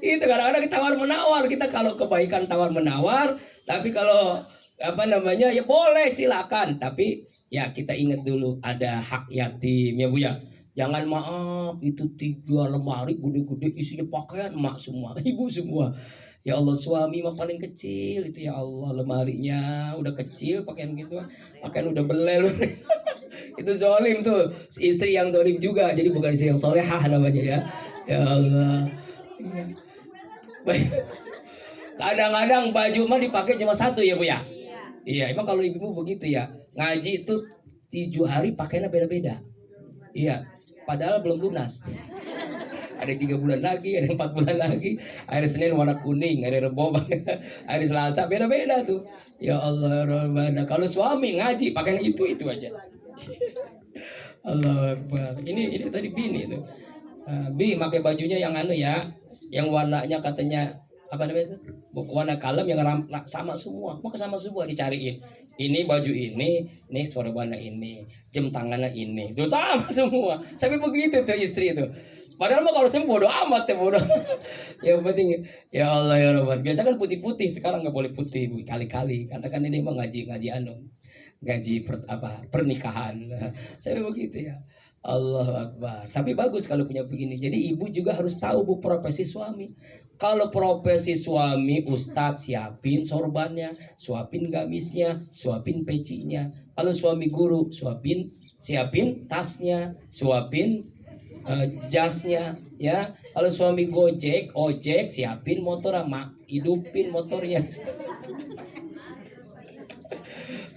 Itu kadang-kadang kita tawar menawar, kita kalau kebaikan tawar menawar, tapi kalau apa namanya ya boleh silakan, tapi ya kita ingat dulu ada hak yatim ya Bu ya. Jangan maaf itu 3 lemari gede-gede isinya pakaian emak semua, ibu semua. Ya Allah, suami mah paling kecil itu ya Allah, lemarinya udah kecil pakaian gitu, pakaian udah belel. Itu zolim tuh, istri yang zolim juga, jadi bukan istri yang solehah namanya ya. Ya Allah. Iya. Kadang-kadang baju mah dipakai cuma satu ya Bu ya. Iya, emang kalau ibu begitu ya. Ngaji itu 7 hari pakainya beda-beda. Iya, padahal belum lunas. Ada 3 bulan lagi, ada 4 bulan lagi. Hari Senin warna kuning, hari Rebo, hari Selasa beda-beda tuh. Ya Allah, Rabbana. Kalau suami ngaji pakainya itu aja. Allah Akbar. Ini tadi bini tuh. Bi pakai bajunya yang anu ya, yang warnanya katanya apa namanya itu? Warna kalem yang sama semua. Mau sama semua dicariin. Ini baju ini sorbannya ini, jam tangannya ini. Tuh sama semua. Sampai begitu tuh istri itu. Padahal mah kalau saya bodoh amat ya bodoh. Yang penting ya Allah ya Rahman. Biasa kan putih-putih, sekarang nggak boleh putih kali-kali. Katakan ini mah ngaji anu, gaji pernikahan. Saya begitu ya. Allah Akbar. Tapi bagus kalau punya begini. Jadi ibu juga harus tahu Bu profesi suami. Kalau profesi suami ustadz, siapin sorbannya, suapin gamisnya, suapin pecinya. Kalau suami guru, siapin tasnya, suapin jasnya ya. Kalau suami ojek siapin motor sama hidupin motornya.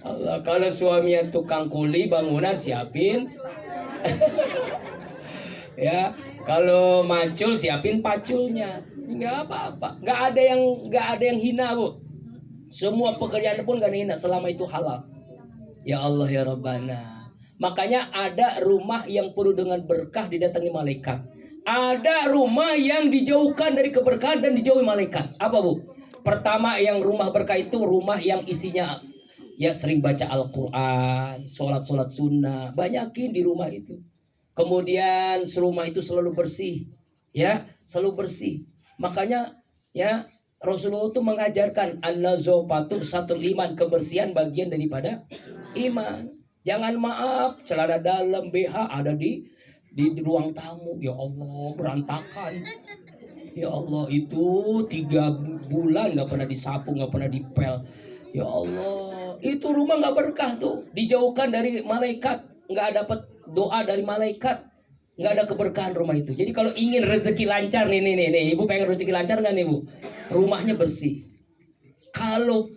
Allah, kalau suaminya tukang kuli bangunan siapin. Ya, kalau macul siapin paculnya. Enggak apa-apa. Enggak ada yang hina, Bu. Semua pekerjaan pun enggak hina selama itu halal. Ya Allah ya Rabbana. Makanya ada rumah yang penuh dengan berkah didatangi malaikat. Ada rumah yang dijauhkan dari keberkahan dan dijauhi malaikat. Apa Bu? Pertama yang rumah berkah itu rumah yang isinya ya sering baca Al-Quran, sholat sunnah. Banyakin di rumah itu. Kemudian rumah itu selalu bersih. Ya, selalu bersih. Makanya ya Rasulullah itu mengajarkan an-nazafatu satrul iman, kebersihan bagian daripada iman. Jangan maaf, celana dalam BH ada di ruang tamu. Ya Allah, berantakan. Ya Allah, itu 3 bulan nggak pernah disapu, nggak pernah dipel. Ya Allah, itu rumah nggak berkah tuh. Dijauhkan dari malaikat, nggak dapat doa dari malaikat, nggak ada keberkahan rumah itu. Jadi kalau ingin rezeki lancar nih, ibu pengen rezeki lancar nggak nih Bu? Rumahnya bersih. Kalau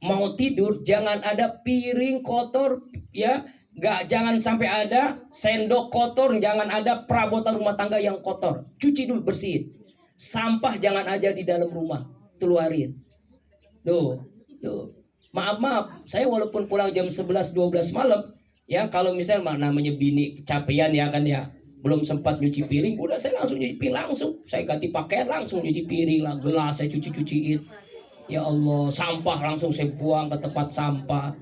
mau tidur jangan ada piring kotor ya, jangan sampai ada sendok kotor, jangan ada perabotan rumah tangga yang kotor. Cuci dulu, bersihin. Sampah jangan aja di dalam rumah, keluarin. Tuh. Maaf, saya walaupun pulang jam 11-12 malam ya, kalau misalnya namanya bini kecapean ya kan ya, belum sempat nyuci piring, udah saya langsung nyuci piring langsung. Saya ganti pakaian langsung nyuci piring lah, gelas saya cuciin. Ya Allah, sampah langsung saya buang ke tempat sampah.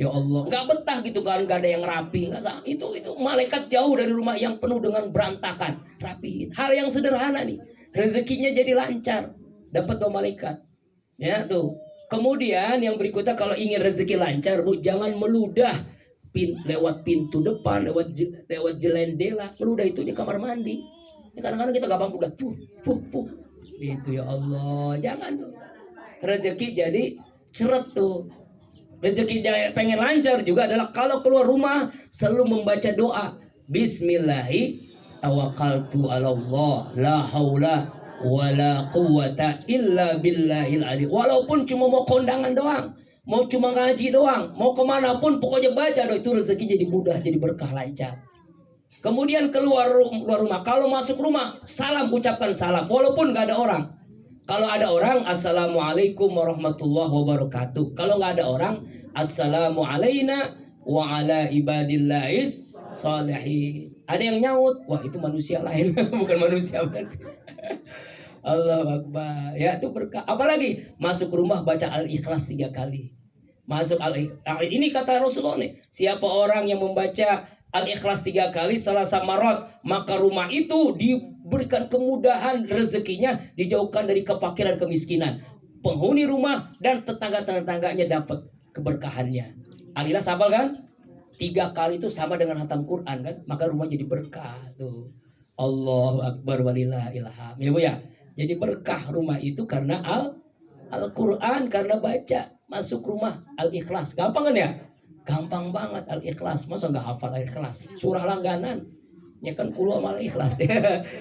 Ya Allah, nggak betah gitu kan, nggak ada yang rapi, nggak. Itu malaikat jauh dari rumah yang penuh dengan berantakan, rapihin. Hal yang sederhana nih, rezekinya jadi lancar, dapat doa malaikat. Ya tuh. Kemudian yang berikutnya kalau ingin rezeki lancar Bu, jangan meludah lewat pintu depan, lewat jendela, meludah itu di kamar mandi. Kadang-kadang kita gampang udah puh. Itu ya Allah, jangan tuh. Rezeki jadi ceret tuh. Rezeki pengen lancar juga adalah kalau keluar rumah selalu membaca doa. Bismillahi tawakkaltu ala Allah la haula wala quwata illa billahil ali. Walaupun cuma mau kondangan doang, mau cuma ngaji doang, mau kemana pun pokoknya baca doa, itu rezeki jadi mudah, jadi berkah, lancar. Kemudian keluar rumah, kalau masuk rumah salam, ucapkan salam walaupun nggak ada orang. Kalau ada orang, assalamualaikum warahmatullahi wabarakatuh. Kalau nggak ada orang, assalamu alaina wa ala ibadillahis salihin. Ada yang nyaut, wah itu manusia lain, bukan manusia berarti. Allah Akbar. Ya itu berkah. Apalagi masuk rumah baca Al-Ikhlas 3 kali. Masuk ini kata Rasulullah nih, siapa orang yang membaca Al-Ikhlas 3 kali salah samarot, maka rumah itu diberikan kemudahan rezekinya, dijauhkan dari kefakiran kemiskinan. Penghuni rumah dan tetangga-tetangganya dapat keberkahannya. Al-Ikhlas hafal kan? 3 kali itu sama dengan hatam Quran kan? Maka rumah jadi berkah tuh. Allahu Akbar walillahil hamd. Ya Bu ya. Jadi berkah rumah itu karena Al-Quran, karena baca. Masuk rumah Al-Ikhlas. Gampang kan ya? Gampang banget Al-Ikhlas. Masa nggak hafal Al-Ikhlas? Surah langganan. Ya kan kulhu sama Al-Ikhlas.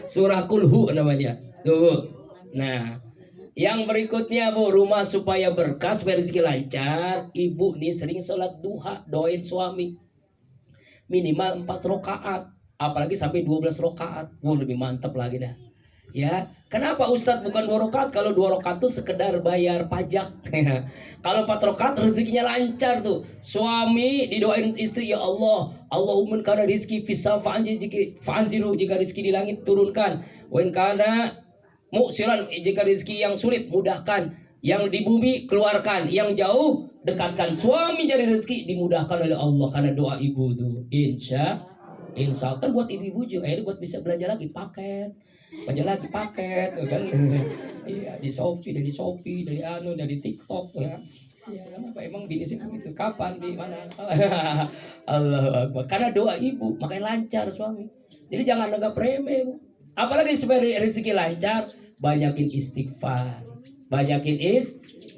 Surah kulhu namanya. Tuh. Nah, yang berikutnya Bu, rumah supaya berkah, supaya rezeki lancar. Ibu nih sering sholat duha, doain suami. Minimal 4 rakaat. Apalagi sampai 12 rakaat. Wah, lebih mantap lagi dah. Ya, kenapa Ustadz bukan 2 rakaat? Kalau 2 rakaat tuh sekedar bayar pajak. Kalau 4 rakaat rezekinya lancar tuh. Suami didoain istri, ya Allah, Allahumma kana rizki fisa fa'anziru, jika rizki di langit turunkan. Wa in kana mu'siran, jika rizki yang sulit mudahkan. Yang di bumi keluarkan, yang jauh dekatkan. Suami cari rezeki dimudahkan oleh Allah karena doa ibu tuh. Insya Allah kan buat ibu-ibu juga, ini buat bisa belanja lagi paket. Banyak lagi paket kan. Iya, di Shopee, dari dari TikTok ya. Ya, kenapa emang bini sih begitu? Kapan di mana? Allah Akbar. Karena doa ibu, makanya lancar suami. Jadi jangan anggap remeh, Bu. Apalagi supaya rezeki lancar, banyakin istighfar. Banyakin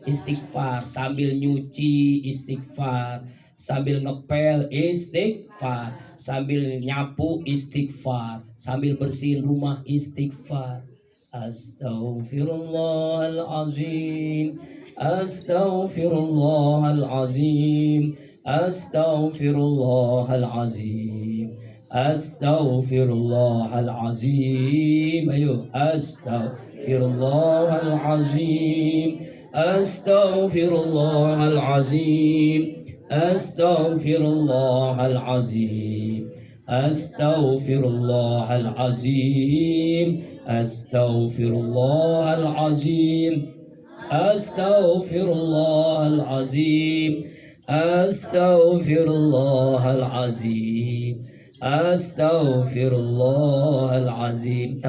istighfar, sambil nyuci istighfar, sambil ngepel istighfar, sambil nyapu istighfar, sambil bersihin rumah istighfar. Astaghfirullahalazim, astaghfirullahalazim, astaghfirullahalazim, astaghfirullahalazim. Ayo, astaghfirullahalazim, astaghfirullahalazim, astaghfirullahalazim, astaghfirullahalazim, astaghfirullahalazim, astaghfirullahalazim, astaghfirullahalazim, astaghfirullahalazim.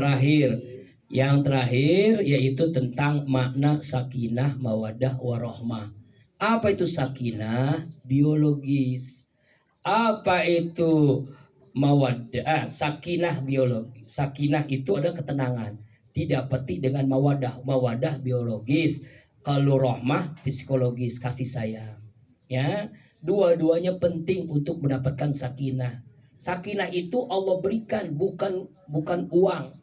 Yang terakhir yaitu tentang makna sakinah mawaddah warahmah. Apa itu sakinah? Biologis. Apa itu mawaddah? Sakinah biologis. Sakinah itu ada ketenangan, didapati dengan mawaddah. Mawaddah biologis. Kalau rahmah psikologis, kasih sayang. Ya, dua-duanya penting untuk mendapatkan sakinah. Sakinah itu Allah berikan, bukan uang,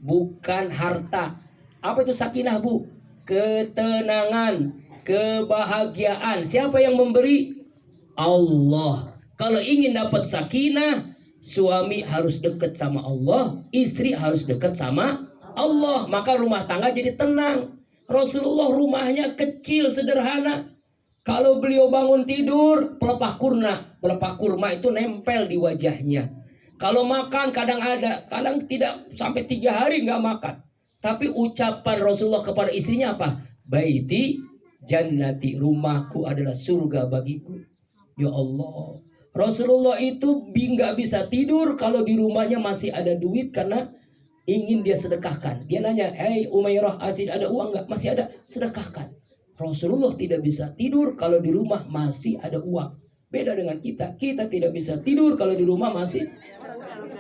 bukan harta. Apa itu sakinah, Bu? Ketenangan, kebahagiaan. Siapa yang memberi? Allah. Kalau ingin dapat sakinah, suami harus dekat sama Allah, istri harus dekat sama Allah, maka rumah tangga jadi tenang. Rasulullah rumahnya kecil, sederhana. Kalau beliau bangun tidur, pelepah kurma itu nempel di wajahnya. Kalau makan kadang ada, kadang tidak, sampai 3 hari nggak makan. Tapi ucapan Rasulullah kepada istrinya apa? Baiti jannati, rumahku adalah surga bagiku. Ya Allah, Rasulullah itu nggak bisa tidur kalau di rumahnya masih ada duit karena ingin dia sedekahkan. Dia nanya, hey Umairah, Asid, ada uang nggak? Masih ada, sedekahkan. Rasulullah tidak bisa tidur kalau di rumah masih ada uang. Beda dengan kita tidak bisa tidur kalau di rumah masih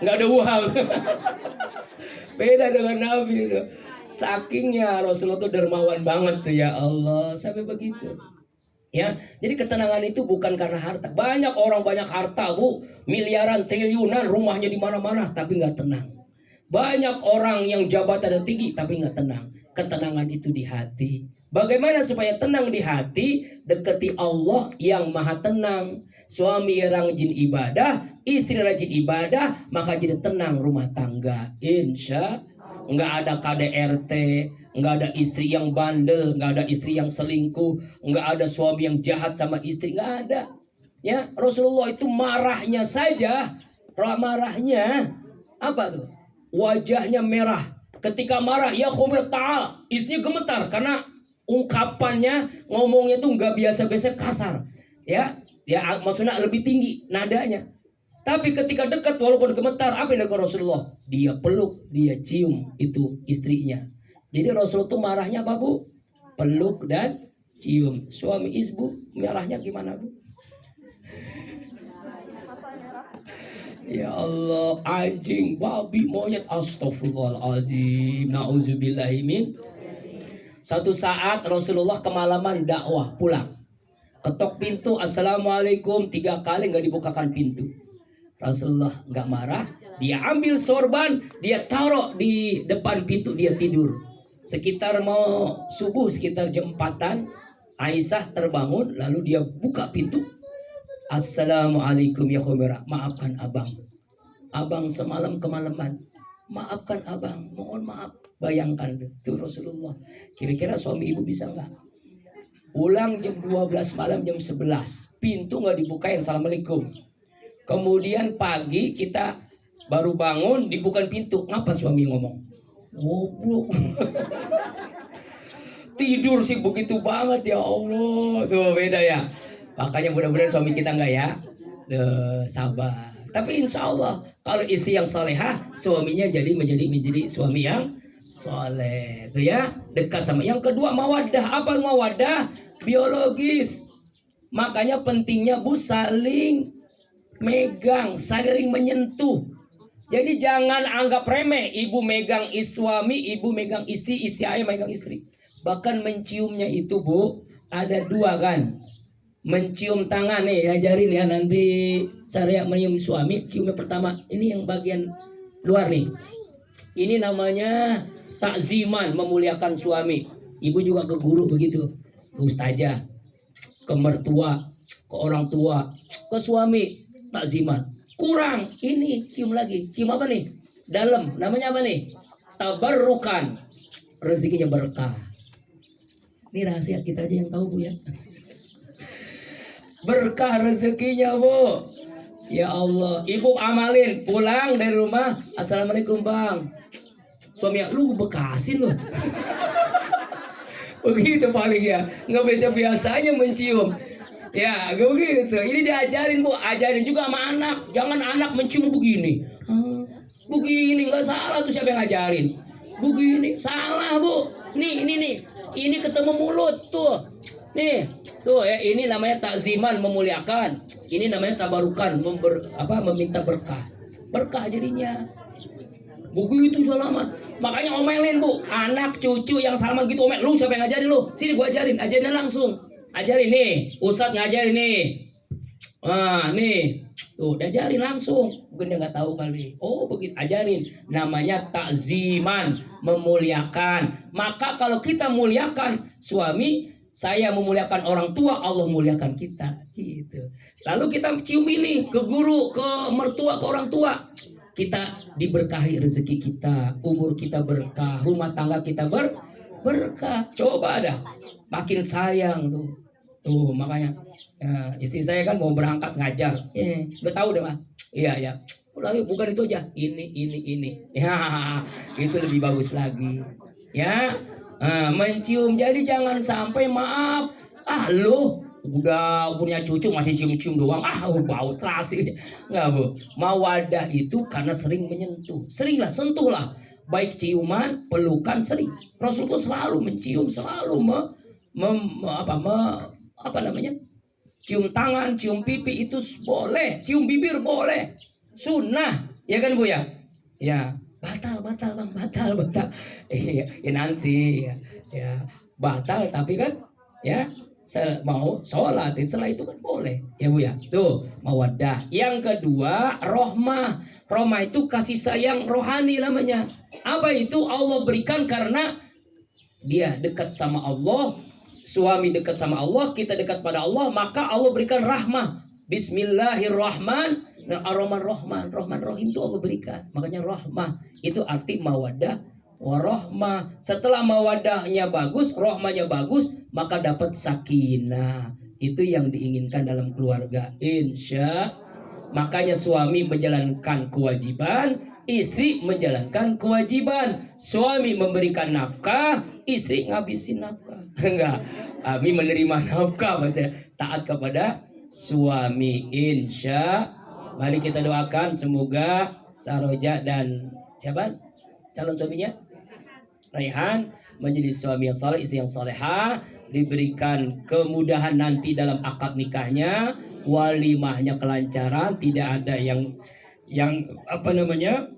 nggak ada uang. Beda dengan Nabi itu. Sakingnya Rasulullah itu dermawan banget tuh, ya Allah, sampai begitu. Ya, jadi ketenangan itu bukan karena harta. Banyak orang banyak harta, Bu, miliaran, triliunan, rumahnya di mana-mana, tapi nggak tenang. Banyak orang yang jabatan tinggi, tapi nggak tenang. Ketenangan itu di hati. Bagaimana supaya tenang di hati? Dekati Allah yang maha tenang. Suami rajin ibadah, istri rajin ibadah, maka jadi tenang rumah tangga. Insya nggak ada KDRT, nggak ada istri yang bandel, nggak ada istri yang selingkuh, nggak ada suami yang jahat sama istri, nggak ada. Ya, Rasulullah itu marahnya saja, marahnya apa tuh? Wajahnya merah. Ketika marah, ya khubir ta'al, istrinya gemetar karena ungkapannya, ngomongnya tuh nggak biasa-biasa, kasar. Ya, maksudnya lebih tinggi nadanya. Tapi ketika dekat walaupun gemetar, apa yang dilakukan Rasulullah? Dia peluk, dia cium itu istrinya. Jadi Rasulullah tuh marahnya apa, Bu? Peluk dan cium. Suami ibu marahnya gimana, Bu? Ya Allah, anjing, babi, monyet, astagfirullahaladzim, na'udzubillahimin. Satu saat Rasulullah kemalaman dakwah pulang, ketok pintu, assalamualaikum, 3 kali nggak dibukakan pintu. Rasulullah nggak marah, dia ambil sorban, dia taruh di depan pintu, dia tidur. Sekitar mau subuh, sekitar jam 4-an, Aisyah terbangun, lalu dia buka pintu. Assalamualaikum ya Khumairah, maafkan abang. Abang semalam kemalaman, maafkan abang, mohon maaf. Bayangkan tuh Rasulullah. Kira-kira suami ibu bisa nggak? Pulang jam 12 malam, jam 11, pintu nggak dibukain, assalamualaikum. Kemudian pagi kita baru bangun, dibukain pintu, ngapa suami ngomong? Goblok. Tidur sih begitu banget, ya Allah. Tuh beda ya. Makanya mudah-mudahan suami kita enggak ya. Sabar. Tapi insya Allah kalau istri yang solehah, suaminya menjadi suami yang soleh. Tuh ya, dekat sama. Yang kedua mawaddah. Apa mawaddah? Biologis. Makanya pentingnya Bu saling megang, saling menyentuh. Jadi jangan anggap remeh. Ibu megang suami, ibu megang istri, istri ayah megang istri. Bahkan menciumnya itu Bu, ada 2 kan. Mencium tangan nih, ajarin ya nanti saya menyium suami, ciumnya pertama. Ini yang bagian luar nih. Ini namanya takziman, memuliakan suami. Ibu juga ke guru begitu, ke ustazah, ke mertua, ke orang tua, ke suami, takziman. Kurang, ini cium lagi. Cium apa nih? Dalam, namanya apa nih? Tabarrukan, rezekinya berkah. Ini rahasia kita aja yang tahu Bu ya. Berkah rezekinya Bu. Ya Allah, ibu amalin, pulang dari rumah, assalamualaikum bang. Suami lu bekasin lu. Begitu paling ya, nggak biasanya mencium. Ya, begitu. Ini diajarin Bu, ajarin juga sama anak. Jangan anak mencium begini. Begini nggak salah tuh, siapa yang ngajarin? Begini salah Bu. Nih, ini ketemu mulut tuh. Nih, tuh ya, ini namanya takziman, memuliakan. Ini namanya tabarukan, meminta berkah. Berkah jadinya. Begitu salaman. Makanya omelin Bu, anak cucu yang salaman gitu omel. Lu siapa yang ngajarin lu? Sini gua ajarin langsung. Ajarin nih, Ustadz ngajarin nih. Nih, tuh diajarin langsung. Mungkin dia nggak tahu kali. Oh begitu, ajarin. Namanya takziman, memuliakan. Maka kalau kita muliakan suami, saya memuliakan orang tua, Allah muliakan kita, gitu. Lalu kita cium ini ke guru, ke mertua, ke orang tua. Kita diberkahi rezeki kita, umur kita berkah, rumah tangga kita berkah. Coba dah, makin sayang tuh. Tuh makanya istri saya kan mau berangkat ngajar. Udah tahu deh Pak. Iya. Lagi bukan itu aja. Ini. Ya, itu lebih bagus lagi. Ya. Mencium, jadi jangan sampai maaf, lu udah punya cucu masih cium-cium doang, bau terasi. Nggak Bu, mawadah itu karena sering menyentuh, seringlah sentuhlah, baik ciuman, pelukan, sering. Rasulullah selalu mencium, selalu cium tangan, cium pipi itu boleh, cium bibir boleh, sunnah, ya kan Bu ya? Ya. Batal bang, batal. Ya nanti ya batal, tapi kan ya mau sholat setelah itu kan boleh ya Bu ya. Tuh mawaddah. Yang kedua rohmah. Rohmah itu kasih sayang rohani namanya. Apa itu? Allah berikan karena dia dekat sama Allah, suami dekat sama Allah, kita dekat pada Allah, maka Allah berikan rahmah. Bismillahirrahmanirrahim. Rahman Rahim itu Allah berikan. Makanya rahmah itu arti mawaddah warahmah. Setelah mawadahnya bagus, rohmanya bagus, maka dapat sakinah. Itu yang diinginkan dalam keluarga. Insya. Makanya suami menjalankan kewajiban, istri menjalankan kewajiban. Suami memberikan nafkah, istri ngabisin nafkah. Enggak, kami menerima nafkah, maksudnya taat kepada suami. Insya. Mari kita doakan semoga Saroja dan siapa calon suaminya, Raihan, menjadi suami yang saleh, istri yang salehah, diberikan kemudahan nanti dalam akad nikahnya, walimahnya kelancaran, tidak ada yang apa namanya,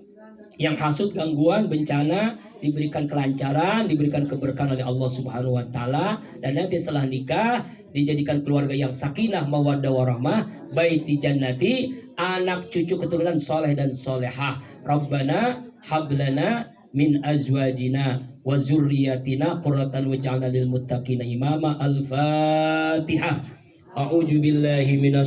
yang hasut, gangguan, bencana, diberikan kelancaran, diberikan keberkahan oleh Allah Subhanahu wa taala, dan nanti setelah nikah dijadikan keluarga yang sakinah, mawaddah warahmah, baiti jannati, anak cucu keturunan soleh dan solehah. Rabbana hablana min azwajina wa zurriyatina qurratan waj'alna lil muttaqina imama. Al-Fatihah. A'udzu billahi minas